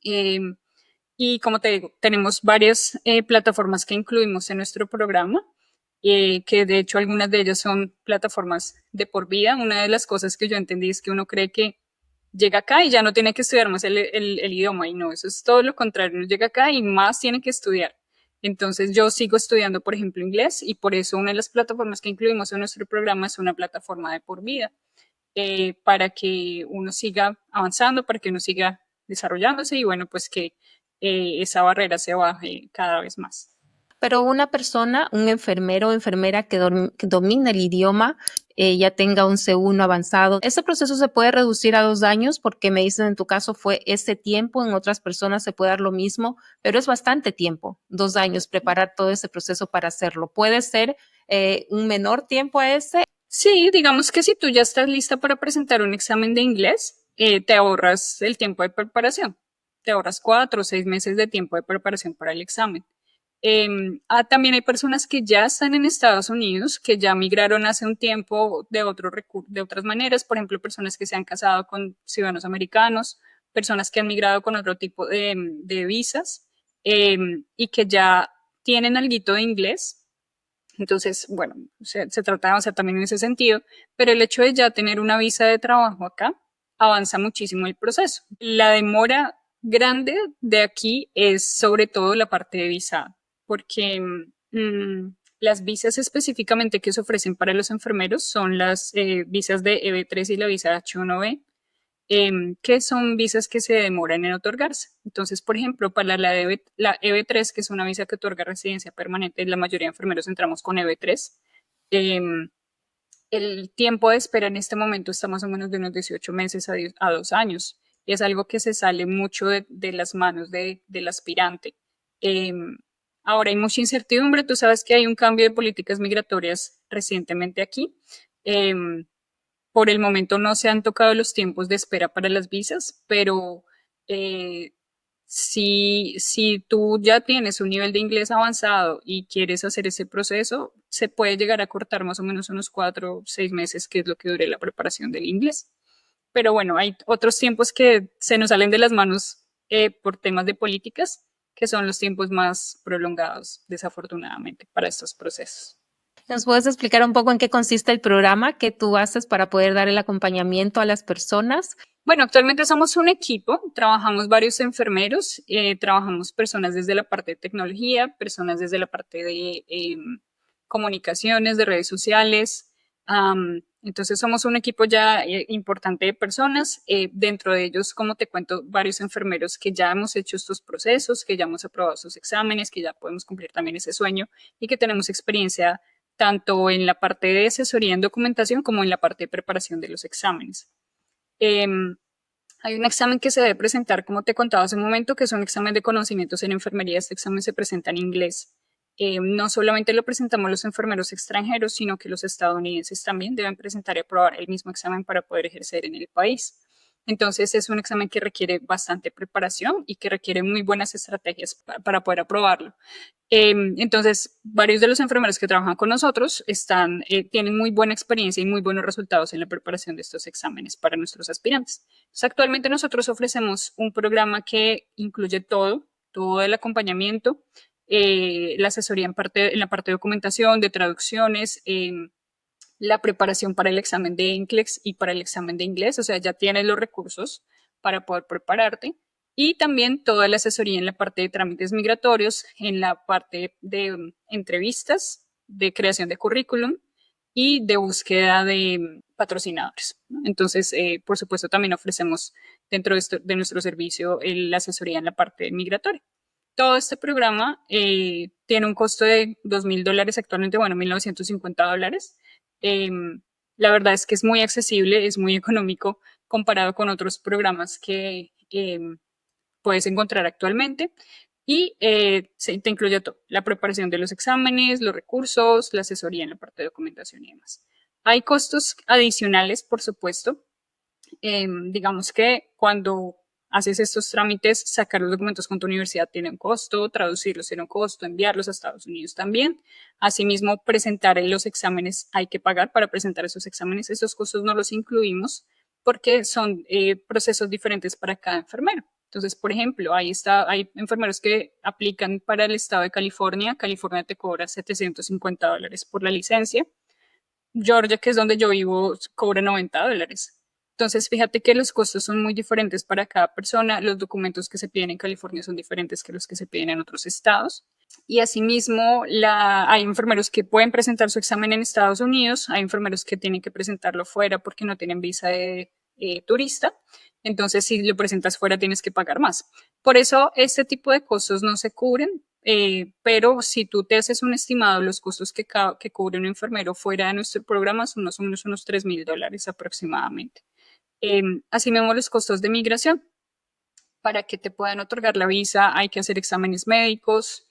Y como te digo, tenemos varias plataformas que incluimos en nuestro programa, que de hecho algunas de ellas son plataformas de por vida. Una de las cosas que yo entendí es que uno cree que llega acá y ya no tiene que estudiar más el idioma, y no, eso es todo lo contrario, uno llega acá y más tiene que estudiar. Entonces yo sigo estudiando, por ejemplo, inglés, y por eso una de las plataformas que incluimos en nuestro programa es una plataforma de por vida, para que uno siga avanzando, para que uno siga desarrollándose y bueno, pues que esa barrera se baje cada vez más. Pero una persona, un enfermero o enfermera que domina el idioma, ya tenga un C1 avanzado, ¿ese proceso se puede reducir a 2 años? Porque me dicen en tu caso fue ese tiempo, en otras personas se puede dar lo mismo, pero es bastante tiempo, 2 años, preparar todo ese proceso para hacerlo. ¿Puede ser un menor tiempo a ese? Sí, digamos que si tú ya estás lista para presentar un examen de inglés, te ahorras el tiempo de preparación. Te ahorras 4 o 6 meses de tiempo de preparación para el examen. También hay personas que ya están en Estados Unidos, que ya migraron hace un tiempo de otras maneras, por ejemplo, personas que se han casado con ciudadanos americanos, personas que han migrado con otro tipo de visas, y que ya tienen alguito de inglés. Entonces, bueno, se trata de avanzar también en ese sentido, pero el hecho de ya tener una visa de trabajo acá avanza muchísimo el proceso. La demora grande de aquí es sobre todo la parte de visado, porque las visas específicamente que se ofrecen para los enfermeros son las visas de EB3 y la visa H1B, que son visas que se demoran en otorgarse. Entonces, por ejemplo, para la EB3, que es una visa que otorga residencia permanente, la mayoría de enfermeros entramos con EB3. El tiempo de espera en este momento está más o menos de unos 18 meses a 2 años. Y es algo que se sale mucho de las manos del aspirante. Ahora hay mucha incertidumbre. Tú sabes que hay un cambio de políticas migratorias recientemente aquí. Por el momento no se han tocado los tiempos de espera para las visas, pero si tú ya tienes un nivel de inglés avanzado y quieres hacer ese proceso, se puede llegar a cortar más o menos unos 4 o 6 meses, que es lo que dure la preparación del inglés. Pero bueno, hay otros tiempos que se nos salen de las manos por temas de políticas, que son los tiempos más prolongados, desafortunadamente, para estos procesos. ¿Nos puedes explicar un poco en qué consiste el programa que tú haces para poder dar el acompañamiento a las personas? Bueno, actualmente somos un equipo, trabajamos varios enfermeros, trabajamos personas desde la parte de tecnología, personas desde la parte de comunicaciones, de redes sociales. Entonces somos un equipo ya importante de personas. Dentro de ellos, como te cuento, varios enfermeros que ya hemos hecho estos procesos, que ya hemos aprobado sus exámenes, que ya podemos cumplir también ese sueño y que tenemos experiencia tanto en la parte de asesoría en documentación como en la parte de preparación de los exámenes. Hay un examen que se debe presentar, como te contaba hace un momento, que es un examen de conocimientos en enfermería. Este examen se presenta en inglés. No solamente lo presentamos los enfermeros extranjeros, sino que los estadounidenses también deben presentar y aprobar el mismo examen para poder ejercer en el país. Entonces es un examen que requiere bastante preparación y que requiere muy buenas estrategias para poder aprobarlo. Entonces, varios de los enfermeros que trabajan con nosotros tienen muy buena experiencia y muy buenos resultados en la preparación de estos exámenes para nuestros aspirantes. Entonces, actualmente nosotros ofrecemos un programa que incluye todo el acompañamiento, la asesoría en la parte de documentación, de traducciones, la preparación para el examen de NCLEX y para el examen de inglés, o sea, ya tienes los recursos para poder prepararte. Y también toda la asesoría en la parte de trámites migratorios, en la parte de entrevistas, de creación de currículum y de búsqueda de patrocinadores, ¿no? Entonces, por supuesto, también ofrecemos dentro de nuestro servicio la asesoría en la parte migratoria. Todo este programa tiene un costo de $2,000 actualmente, bueno, $1,950. La verdad es que es muy accesible, es muy económico comparado con otros programas que puedes encontrar actualmente. Y te incluye todo, la preparación de los exámenes, los recursos, la asesoría en la parte de documentación y demás. Hay costos adicionales, por supuesto. Digamos que cuando haces estos trámites, sacar los documentos con tu universidad tiene un costo, traducirlos tiene un costo, enviarlos a Estados Unidos también. Asimismo, presentar los exámenes hay que pagar para presentar esos exámenes. Esos costos no los incluimos porque son procesos diferentes para cada enfermero. Entonces, por ejemplo, hay enfermeros que aplican para el estado de California. California te cobra $750 por la licencia. Georgia, que es donde yo vivo, cobra $90. Entonces, fíjate que los costos son muy diferentes para cada persona. Los documentos que se piden en California son diferentes que los que se piden en otros estados. Y asimismo, hay enfermeros que pueden presentar su examen en Estados Unidos, hay enfermeros que tienen que presentarlo fuera porque no tienen visa de turista. Entonces, si lo presentas fuera, tienes que pagar más. Por eso, este tipo de costos no se cubren, pero si tú te haces un estimado, los costos que cubre un enfermero fuera de nuestro programa son más o menos unos $3,000 aproximadamente. Asimismo, los costos de migración. Para que te puedan otorgar la visa hay que hacer exámenes médicos,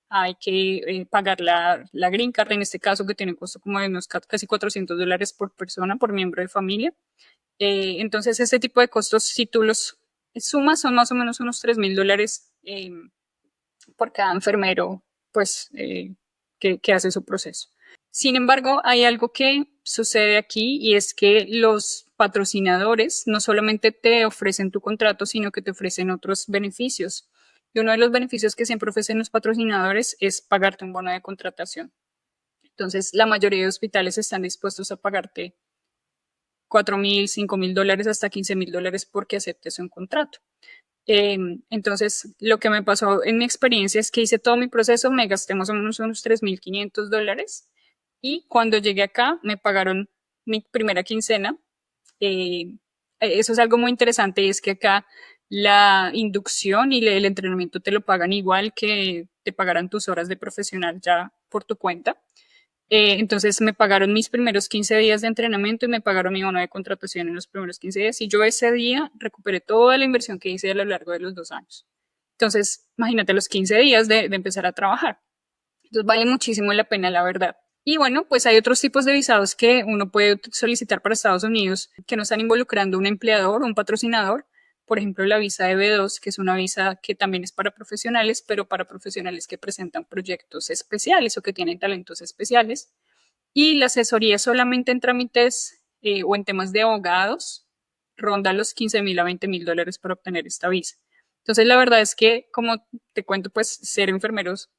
hay que pagar la Green Card, en este caso, que tiene un costo como de unos casi $400 por persona, por miembro de familia. Entonces, este tipo de costos, si tú los sumas, son más o menos unos $3,000 por cada enfermero, pues, que hace su proceso. Sin embargo, hay algo que sucede aquí y es que los patrocinadores no solamente te ofrecen tu contrato, sino que te ofrecen otros beneficios. Y uno de los beneficios que siempre ofrecen los patrocinadores es pagarte un bono de contratación. Entonces, la mayoría de hospitales están dispuestos a pagarte $4,000, $5,000, hasta $15,000 porque aceptes un contrato. Entonces, lo que me pasó en mi experiencia es que hice todo mi proceso, me gasté más o menos unos $3,500 y cuando llegué acá me pagaron mi primera quincena. Eso es algo muy interesante y es que acá la inducción y el entrenamiento te lo pagan igual que te pagarán tus horas de profesional ya por tu cuenta. Entonces me pagaron mis primeros 15 días de entrenamiento y me pagaron mi bono de contratación en los primeros 15 días y yo ese día recuperé toda la inversión que hice a lo largo de los 2 años. Entonces, imagínate los 15 días de empezar a trabajar. Entonces vale muchísimo la pena, la verdad. Y bueno, pues hay otros tipos de visados que uno puede solicitar para Estados Unidos que no están involucrando un empleador o un patrocinador. Por ejemplo, la visa de B2, que es una visa que también es para profesionales, pero para profesionales que presentan proyectos especiales o que tienen talentos especiales. Y la asesoría solamente en trámites o en temas de abogados ronda los $15,000 a $20,000 para obtener esta visa. Entonces, la verdad es que, como te cuento, pues ser enfermeros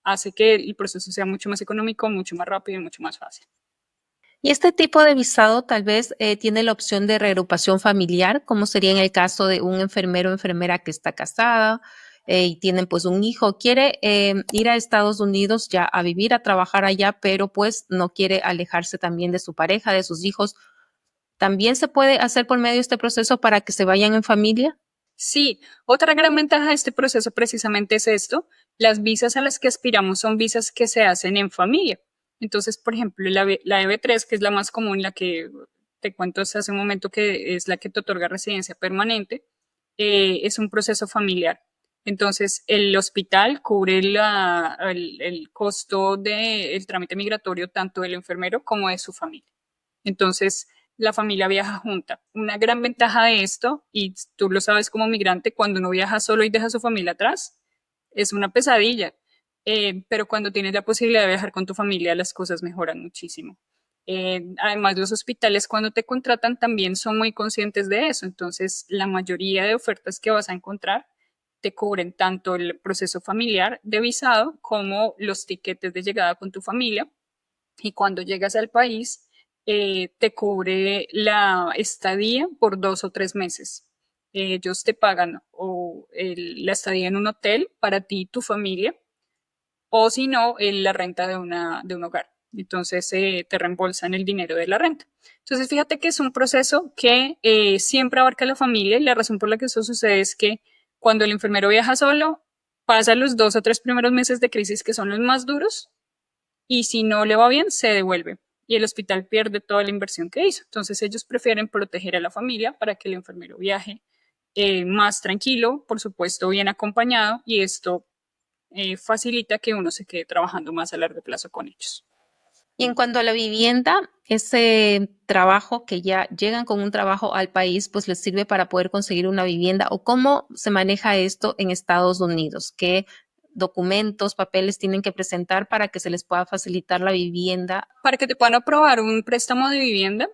hace que el proceso sea mucho más económico, mucho más rápido y mucho más fácil. Y este tipo de visado tal vez tiene la opción de reagrupación familiar, como sería en el caso de un enfermero o enfermera que está casada y tienen pues un hijo, quiere ir a Estados Unidos ya a vivir, a trabajar allá, pero pues no quiere alejarse también de su pareja, de sus hijos. ¿También se puede hacer por medio de este proceso para que se vayan en familia? Sí, otra gran ventaja de este proceso precisamente es esto. Las visas a las que aspiramos son visas que se hacen en familia. Entonces, por ejemplo, la EB3, que es la más común, la que te cuento hace un momento que es la que te otorga residencia permanente, es un proceso familiar. Entonces, el hospital cubre el costo del trámite migratorio tanto del enfermero como de su familia. Entonces, la familia viaja junta. Una gran ventaja de esto, y tú lo sabes como migrante, cuando uno viaja solo y deja a su familia atrás, es una pesadilla. Pero cuando tienes la posibilidad de viajar con tu familia, las cosas mejoran muchísimo. Además, los hospitales cuando te contratan también son muy conscientes de eso. Entonces, la mayoría de ofertas que vas a encontrar te cubren tanto el proceso familiar de visado como los tiquetes de llegada con tu familia. Y cuando llegas al país, te cubre la estadía por 2 o 3 meses. Ellos te pagan la estadía en un hotel para ti y tu familia, o si no, la renta de un hogar. Entonces te reembolsan el dinero de la renta. Entonces fíjate que es un proceso que siempre abarca a la familia y la razón por la que eso sucede es que cuando el enfermero viaja solo, pasa los 2 o 3 primeros meses de crisis que son los más duros y si no le va bien, se devuelve y el hospital pierde toda la inversión que hizo. Entonces ellos prefieren proteger a la familia para que el enfermero viaje más tranquilo, por supuesto bien acompañado y esto facilita que uno se quede trabajando más a largo plazo con ellos. Y en cuanto a la vivienda, ese trabajo que ya llegan con un trabajo al país, pues les sirve para poder conseguir una vivienda o cómo se maneja esto en Estados Unidos, qué documentos, papeles tienen que presentar para que se les pueda facilitar la vivienda. Para que te puedan aprobar un préstamo de vivienda,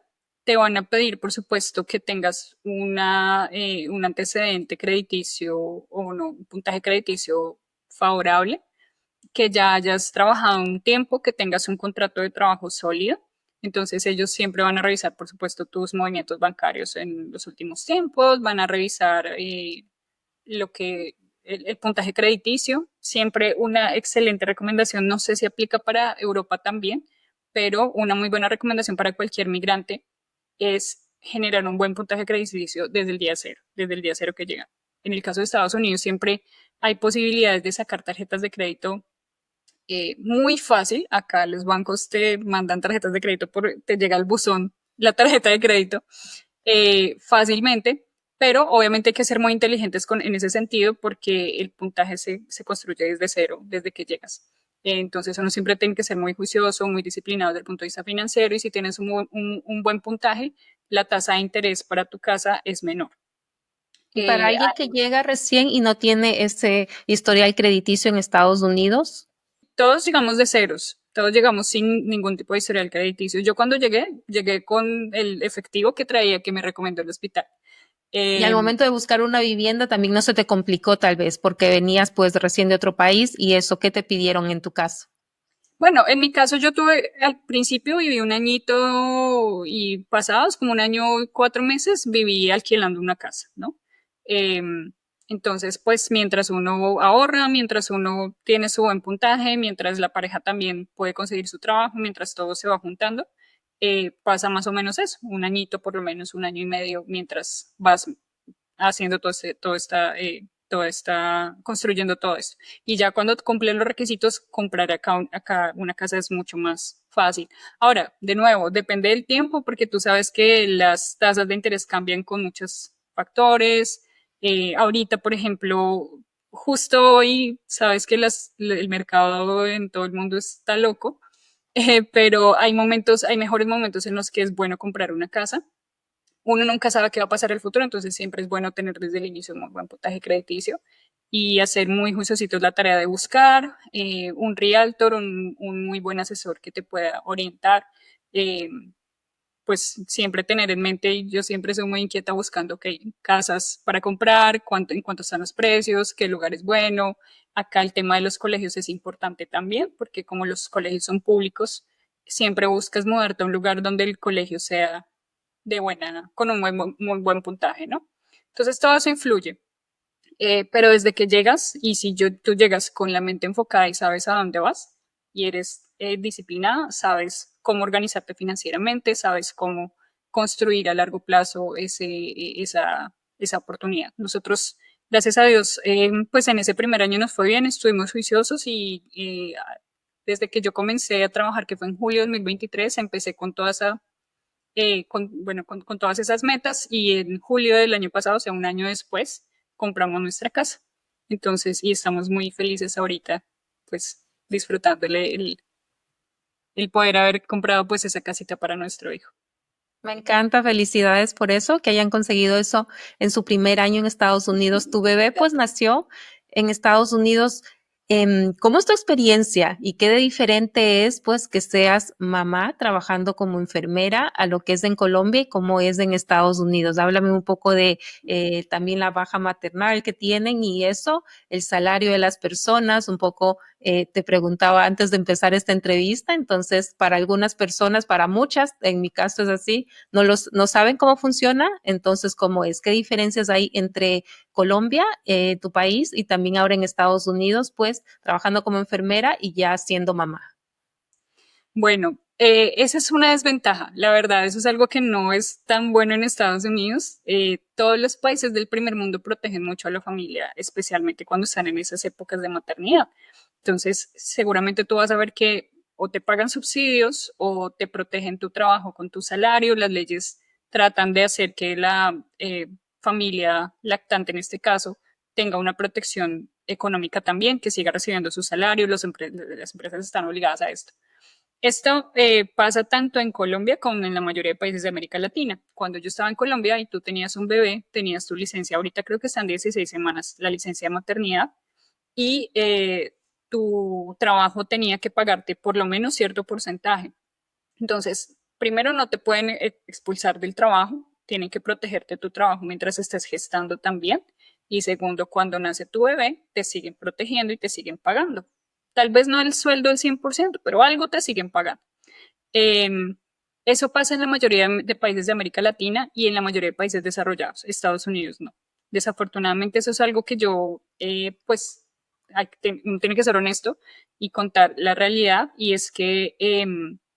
te van a pedir, por supuesto, que tengas un antecedente crediticio o no, un puntaje crediticio favorable, que ya hayas trabajado un tiempo, que tengas un contrato de trabajo sólido. Entonces ellos siempre van a revisar, por supuesto, tus movimientos bancarios en los últimos tiempos, van a revisar lo que el puntaje crediticio. Siempre una excelente recomendación, no sé si aplica para Europa también, pero una muy buena recomendación para cualquier migrante es generar un buen puntaje crediticio desde el día cero que llegan. En el caso de Estados Unidos siempre hay posibilidades de sacar tarjetas de crédito muy fácil. Acá los bancos te mandan tarjetas de crédito, te llega al buzón la tarjeta de crédito fácilmente, pero obviamente hay que ser muy inteligentes en ese sentido porque el puntaje se construye desde cero, desde que llegas. Entonces uno siempre tiene que ser muy juicioso, muy disciplinado desde el punto de vista financiero y si tienes un buen puntaje, la tasa de interés para tu casa es menor. Y para Eh, alguien que llega recién y no tiene ese historial crediticio en Estados Unidos, Todos llegamos de ceros, todos llegamos sin ningún tipo de historial crediticio. Yo cuando llegué con el efectivo que traía que me recomendó el hospital. y al Eh, momento de buscar una vivienda también no se te complicó tal vez porque venías pues recién de otro país y eso, ¿qué te pidieron en tu caso? bueno, en mi caso yo tuve, al principio viví un añito y pasados como 1 año y 4 meses viví alquilando una casa, ¿no? Eh, entonces, pues mientras uno ahorra, mientras uno tiene su buen puntaje, mientras la pareja también puede conseguir su trabajo, mientras todo se va juntando, pasa más o menos eso, 1 añito, por lo menos 1 año y medio, mientras vas haciendo todo está construyendo todo esto. Y ya cuando cumplen los requisitos, comprar acá una casa es mucho más fácil. Ahora, de nuevo, depende del tiempo, porque tú sabes que las tasas de interés cambian con muchos factores. Ahorita, por ejemplo, justo hoy, sabes que el mercado en todo el mundo está loco, pero hay mejores momentos en los que es bueno comprar una casa. Uno nunca sabe qué va a pasar en el futuro, entonces siempre es bueno tener desde el inicio un muy buen puntaje crediticio y hacer muy juiciositos la tarea de buscar un realtor, un muy buen asesor que te pueda orientar. eh, pues siempre tener en mente, y yo siempre soy muy inquieta buscando casas para comprar, en cuánto están los precios, qué lugar es bueno. Acá el tema de los colegios es importante también, porque como los colegios son públicos, siempre buscas mudarte a un lugar donde el colegio sea con un muy buen puntaje, ¿no? Entonces todo eso influye. Pero desde que llegas, y si tú llegas con la mente enfocada y sabes a dónde vas y eres disciplinada, sabes cómo organizarte financieramente, sabes cómo construir a largo plazo esa oportunidad. Nosotros, gracias a Dios, pues en ese primer año nos fue bien, estuvimos juiciosos y desde que yo comencé a trabajar, que fue en julio de 2023, empecé con toda esa con todas esas metas y en julio del año pasado, o sea, un año después, compramos nuestra casa. Entonces, y estamos muy felices ahorita, pues disfrutándole el poder haber comprado pues esa casita para nuestro hijo. Me encanta, felicidades por eso, que hayan conseguido eso en su primer año en Estados Unidos. Tu bebé pues nació en Estados Unidos. ¿Cómo es tu experiencia y qué de diferente es pues que seas mamá trabajando como enfermera a lo que es en Colombia y cómo es en Estados Unidos? Háblame un poco de también la baja maternal que tienen y eso, el salario de las personas, un poco te preguntaba antes de empezar esta entrevista, entonces para algunas personas, para muchas, en mi caso es así, no saben cómo funciona, entonces cómo es, qué diferencias hay entre Colombia, tu país, y también ahora en Estados Unidos, pues trabajando como enfermera y ya siendo mamá. Bueno, esa es una desventaja, la verdad, eso es algo que no es tan bueno en Estados Unidos. Todos los países del primer mundo protegen mucho a la familia, especialmente cuando están en esas épocas de maternidad. Entonces, seguramente tú vas a ver que o te pagan subsidios o te protegen tu trabajo con tu salario. Las leyes tratan de hacer que la familia lactante, en este caso, tenga una protección económica también, que siga recibiendo su salario. Las empresas están obligadas a esto. Esto pasa tanto en Colombia como en la mayoría de países de América Latina. Cuando yo estaba en Colombia y tú tenías un bebé, tenías tu licencia, ahorita creo que están 16 semanas, la licencia de maternidad, y tu trabajo tenía que pagarte por lo menos cierto porcentaje. Entonces, primero no te pueden expulsar del trabajo, tienen que protegerte tu trabajo mientras estés gestando también. Y segundo, cuando nace tu bebé, te siguen protegiendo y te siguen pagando. Tal vez no el sueldo del 100%, pero algo te siguen pagando. Eh, Eso pasa en la mayoría de países de América Latina y en la mayoría de países desarrollados. Estados Unidos no. Desafortunadamente eso es algo que yo, pues, uno tiene que ser honesto y contar la realidad, y es que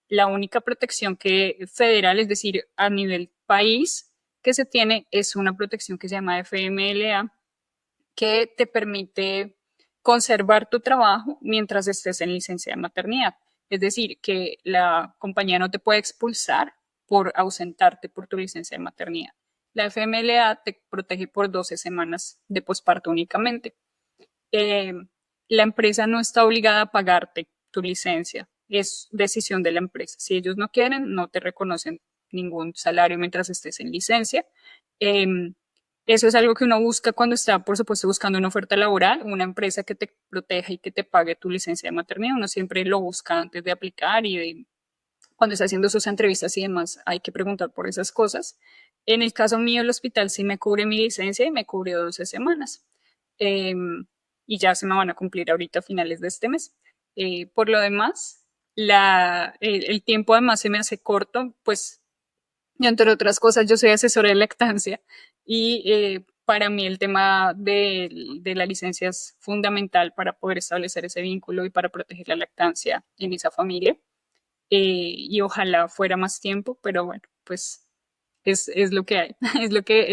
la única protección que federal, es decir, a nivel país, que se tiene es una protección que se llama FMLA, que te permite conservar tu trabajo mientras estés en licencia de maternidad. Es decir, que la compañía no te puede expulsar por ausentarte por tu licencia de maternidad. La FMLA te protege por 12 semanas de posparto únicamente. Eh, la empresa no está obligada a pagarte tu licencia, es decisión de la empresa. Si ellos no quieren, no te reconocen ningún salario mientras estés en licencia. Eh, Eso es algo que uno busca cuando está, por supuesto, buscando una oferta laboral, una empresa que te proteja y que te pague tu licencia de maternidad. Uno siempre lo busca antes de aplicar y cuando está haciendo sus entrevistas y demás, hay que preguntar por esas cosas. En el caso mío, el hospital sí me cubre mi licencia y me cubrió 12 semanas. Eh, y ya se me van a cumplir ahorita a finales de este mes. Por lo demás, el tiempo además se me hace corto, pues yo, entre otras cosas, yo soy asesora de lactancia y para mí el tema de la licencia es fundamental para poder establecer ese vínculo y para proteger la lactancia en esa familia. Y ojalá fuera más tiempo, pero bueno, pues es lo que hay, es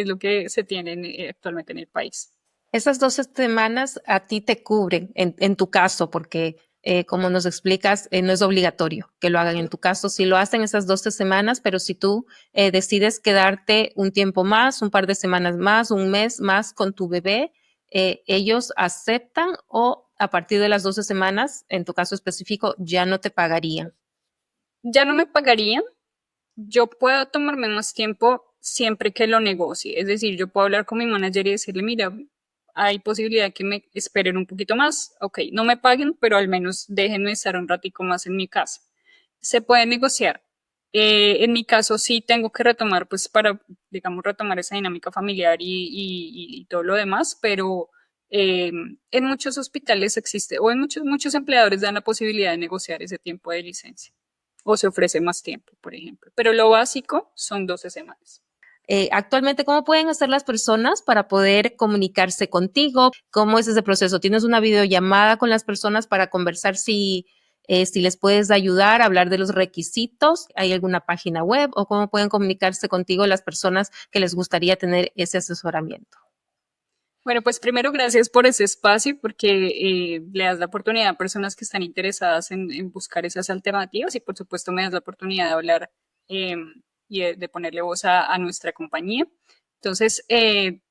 lo que se tiene actualmente en el país. Esas 12 semanas a ti te cubren en tu caso, porque como nos explicas, no es obligatorio que lo hagan en tu caso. Si lo hacen esas 12 semanas, pero si tú decides quedarte un tiempo más, un par de semanas más, un mes más con tu bebé, ellos aceptan o a partir de las 12 semanas, en tu caso específico, ya no te pagarían. Ya no me pagarían, yo puedo tomarme más tiempo siempre que lo negocie. Es decir, yo puedo hablar con mi manager y decirle, mira, hay posibilidad de que me esperen un poquito más. Ok, no me paguen, pero al menos déjenme estar un ratico más en mi casa. Se puede negociar. En mi caso sí tengo que retomar, pues para, digamos, retomar esa dinámica familiar y todo lo demás, pero en muchos hospitales existe, o en muchos empleadores dan la posibilidad de negociar ese tiempo de licencia. o se ofrece más tiempo, por ejemplo. Pero lo básico son 12 semanas. Actualmente, ¿cómo pueden hacer las personas para poder comunicarse contigo? ¿Cómo es ese proceso? ¿Tienes una videollamada con las personas para conversar si les puedes ayudar a hablar de los requisitos? ¿Hay alguna página web o cómo pueden comunicarse contigo las personas que les gustaría tener ese asesoramiento? Bueno, pues primero gracias por ese espacio porque le das la oportunidad a personas que están interesadas en buscar esas alternativas y por supuesto me das la oportunidad de hablar eh, y de ponerle voz a nuestra compañía. Entonces,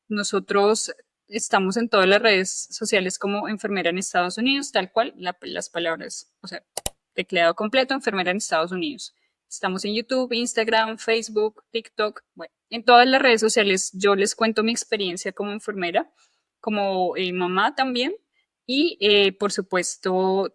nosotros estamos en todas las redes sociales como enfermera en Estados Unidos, tal cual, las palabras, o sea, tecleado completo, enfermera en Estados Unidos. Estamos en YouTube, Instagram, Facebook, TikTok, bueno, en todas las redes sociales yo les cuento mi experiencia como enfermera, como mamá también, y por supuesto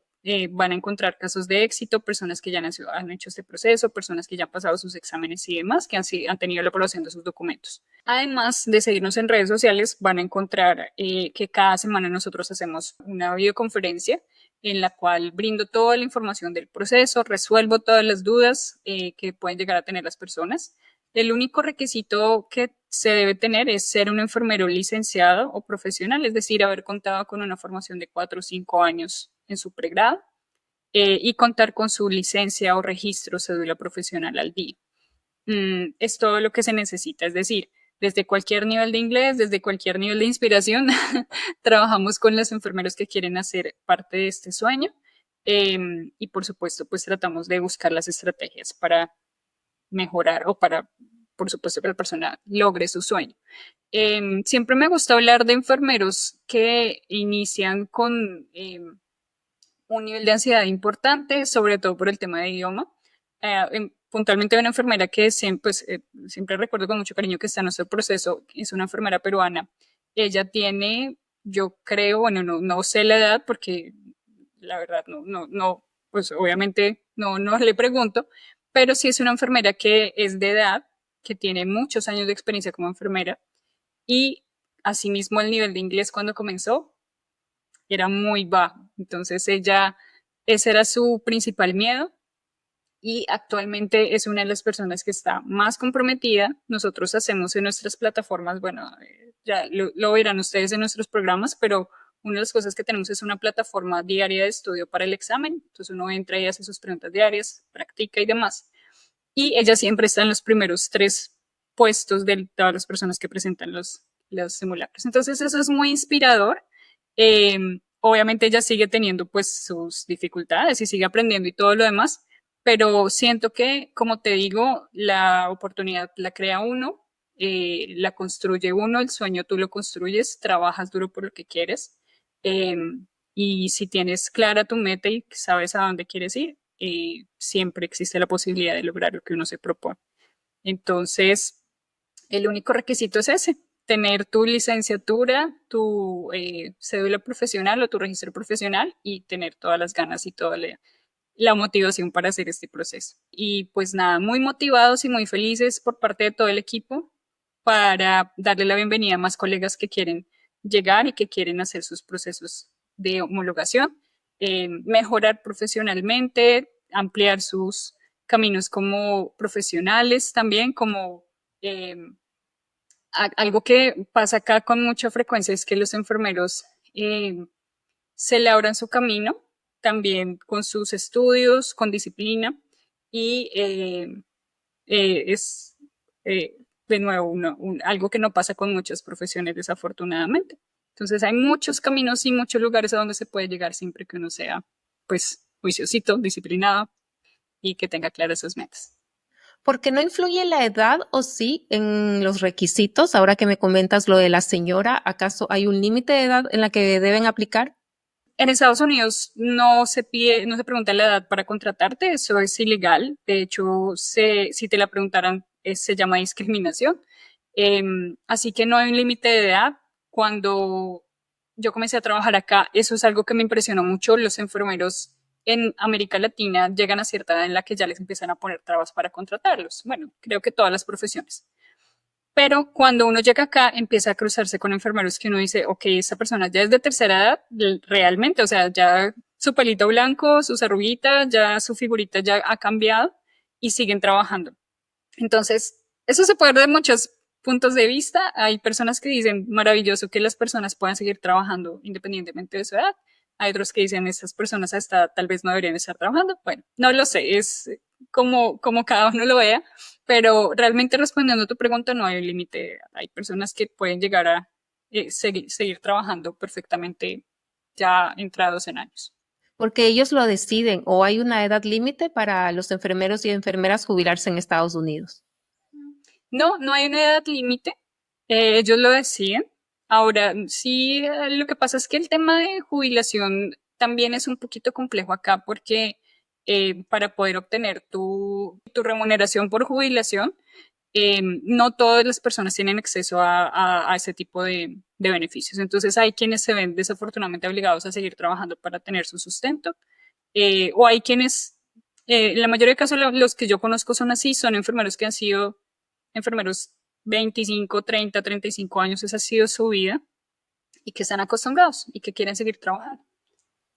van a encontrar casos de éxito, personas que ya han hecho este proceso, personas que ya han pasado sus exámenes y demás, que han tenido la aprobación de sus documentos. Además de seguirnos en redes sociales, van a encontrar que cada semana nosotros hacemos una videoconferencia en la cual brindo toda la información del proceso, resuelvo todas las dudas que pueden llegar a tener las personas. El único requisito que se debe tener es ser un enfermero licenciado o profesional, es decir, haber contado con una formación de 4 o 5 años en su pregrado y contar con su licencia o registro cédula profesional al día. Es todo lo que se necesita, es decir, desde cualquier nivel de inglés, desde cualquier nivel de inspiración, trabajamos con los enfermeros que quieren hacer parte de este sueño y por supuesto pues tratamos de buscar las estrategias para mejorar o para, por supuesto, que la persona logre su sueño. Siempre me gusta hablar de enfermeros que inician con un nivel de ansiedad importante, sobre todo por el tema de idioma. Puntualmente una enfermera que siempre, pues, siempre recuerdo con mucho cariño que está en nuestro proceso, es una enfermera peruana. Ella tiene, yo creo, bueno, no sé la edad porque la verdad no, pues obviamente no le pregunto, pero sí es una enfermera que es de edad, que tiene muchos años de experiencia como enfermera y asimismo el nivel de inglés cuando comenzó era muy bajo. Entonces ese era su principal miedo y actualmente es una de las personas que está más comprometida. Nosotros hacemos en nuestras plataformas, bueno, ya lo verán ustedes en nuestros programas, pero una de las cosas que tenemos es una plataforma diaria de estudio para el examen. Entonces uno entra y hace sus preguntas diarias, practica y demás. Y ella siempre está en los primeros 3 puestos de todas las personas que presentan los simulacros. Entonces eso es muy inspirador. Obviamente ella sigue teniendo pues sus dificultades y sigue aprendiendo y todo lo demás, pero siento que, como te digo, la oportunidad la crea uno, la construye uno, el sueño tú lo construyes, trabajas duro por lo que quieres eh, y si tienes clara tu meta y sabes a dónde quieres ir, siempre existe la posibilidad de lograr lo que uno se propone. Entonces, el único requisito es ese, tener tu licenciatura, tu cédula profesional o tu registro profesional y tener todas las ganas y toda la motivación para hacer este proceso. Y pues nada, muy motivados y muy felices por parte de todo el equipo para darle la bienvenida a más colegas que quieren llegar y que quieren hacer sus procesos de homologación, mejorar profesionalmente, ampliar sus caminos como profesionales también, como algo que pasa acá con mucha frecuencia es que los enfermeros se labran su camino también con sus estudios, con disciplina y es de nuevo algo que no pasa con muchas profesiones desafortunadamente. Entonces hay muchos caminos y muchos lugares a donde se puede llegar siempre que uno sea pues juiciosito, disciplinado y que tenga claras sus metas. ¿Por qué no influye la edad o sí en los requisitos? Ahora que me comentas lo de la señora, ¿acaso hay un límite de edad en la que deben aplicar? En Estados Unidos no se pregunta la edad para contratarte, eso es ilegal. De hecho, si te la preguntaran, se llama discriminación. Así que no hay un límite de edad. Cuando yo comencé a trabajar acá, eso es algo que me impresionó mucho. Los enfermeros en América Latina llegan a cierta edad en la que ya les empiezan a poner trabas para contratarlos. Bueno, creo que todas las profesiones. Pero cuando uno llega acá, empieza a cruzarse con enfermeros que uno dice, ok, esta persona ya es de tercera edad, realmente, o sea, ya su pelito blanco, sus arruguitas, ya su figurita ya ha cambiado y siguen trabajando. Entonces, eso se puede ver de muchos puntos de vista. Hay personas que dicen maravilloso que las personas puedan seguir trabajando independientemente de su edad. Hay otros que dicen estas personas hasta tal vez no deberían estar trabajando. Bueno, no lo sé, es como cada uno lo vea, pero realmente respondiendo a tu pregunta no hay un límite. Hay personas que pueden llegar a seguir trabajando perfectamente ya entrados en años. Porque ellos lo deciden o hay una edad límite para los enfermeros y enfermeras jubilarse en Estados Unidos. No, no hay una edad límite. Ellos lo deciden. Ahora, sí, lo que pasa es que el tema de jubilación también es un poquito complejo acá porque para poder obtener tu remuneración por jubilación, no todas las personas tienen acceso a ese tipo de beneficios. Entonces hay quienes se ven desafortunadamente obligados a seguir trabajando para tener su sustento, o hay quienes, en la mayoría de casos los que yo conozco son así, son enfermeros que han sido enfermeros 25, 30, 35 años, esa ha sido su vida y que están acostumbrados y que quieren seguir trabajando.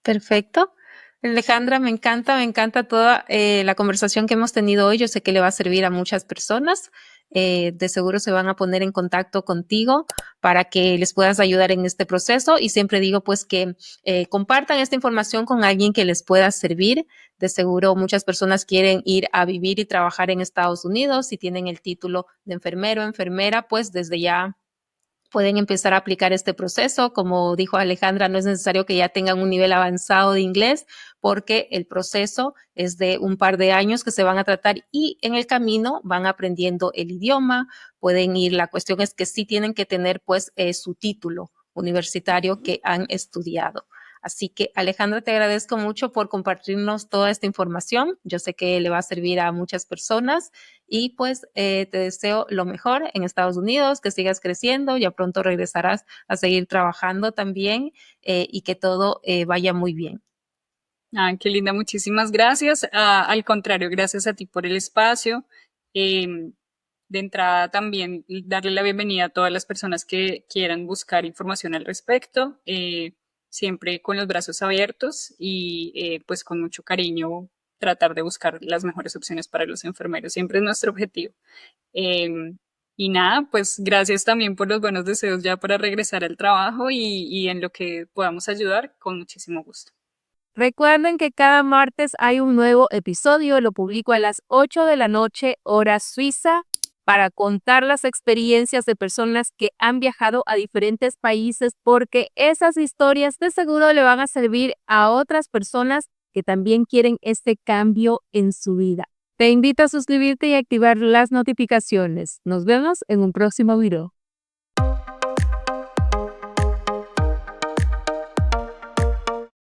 Perfecto. Alejandra, me encanta toda la conversación que hemos tenido hoy. Yo sé que le va a servir a muchas personas. De seguro se van a poner en contacto contigo para que les puedas ayudar en este proceso. Y siempre digo pues que compartan esta información con alguien que les pueda servir. De seguro muchas personas quieren ir a vivir y trabajar en Estados Unidos. Si tienen el título de enfermero o enfermera, pues desde ya pueden empezar a aplicar este proceso. Como dijo Alejandra, no es necesario que ya tengan un nivel avanzado de inglés porque el proceso es de un par de años que se van a tratar y en el camino van aprendiendo el idioma, pueden ir, la cuestión es que sí tienen que tener pues su título universitario que han estudiado. Así que Alejandra, te agradezco mucho por compartirnos toda esta información. Yo sé que le va a servir a muchas personas y pues te deseo lo mejor en Estados Unidos, que sigas creciendo, ya pronto regresarás a seguir trabajando también y que todo vaya muy bien. Ah, qué linda, muchísimas gracias. Al contrario, gracias a ti por el espacio. De entrada también darle la bienvenida a todas las personas que quieran buscar información al respecto, siempre con los brazos abiertos y pues con mucho cariño tratar de buscar las mejores opciones para los enfermeros. Siempre es nuestro objetivo. Y nada, pues gracias también por los buenos deseos ya para regresar al trabajo y en lo que podamos ayudar, con muchísimo gusto. Recuerden que cada martes hay un nuevo episodio, lo publico a las 8 de la noche, hora suiza, para contar las experiencias de personas que han viajado a diferentes países, porque esas historias de seguro le van a servir a otras personas que también quieren este cambio en su vida. Te invito a suscribirte y activar las notificaciones. Nos vemos en un próximo video.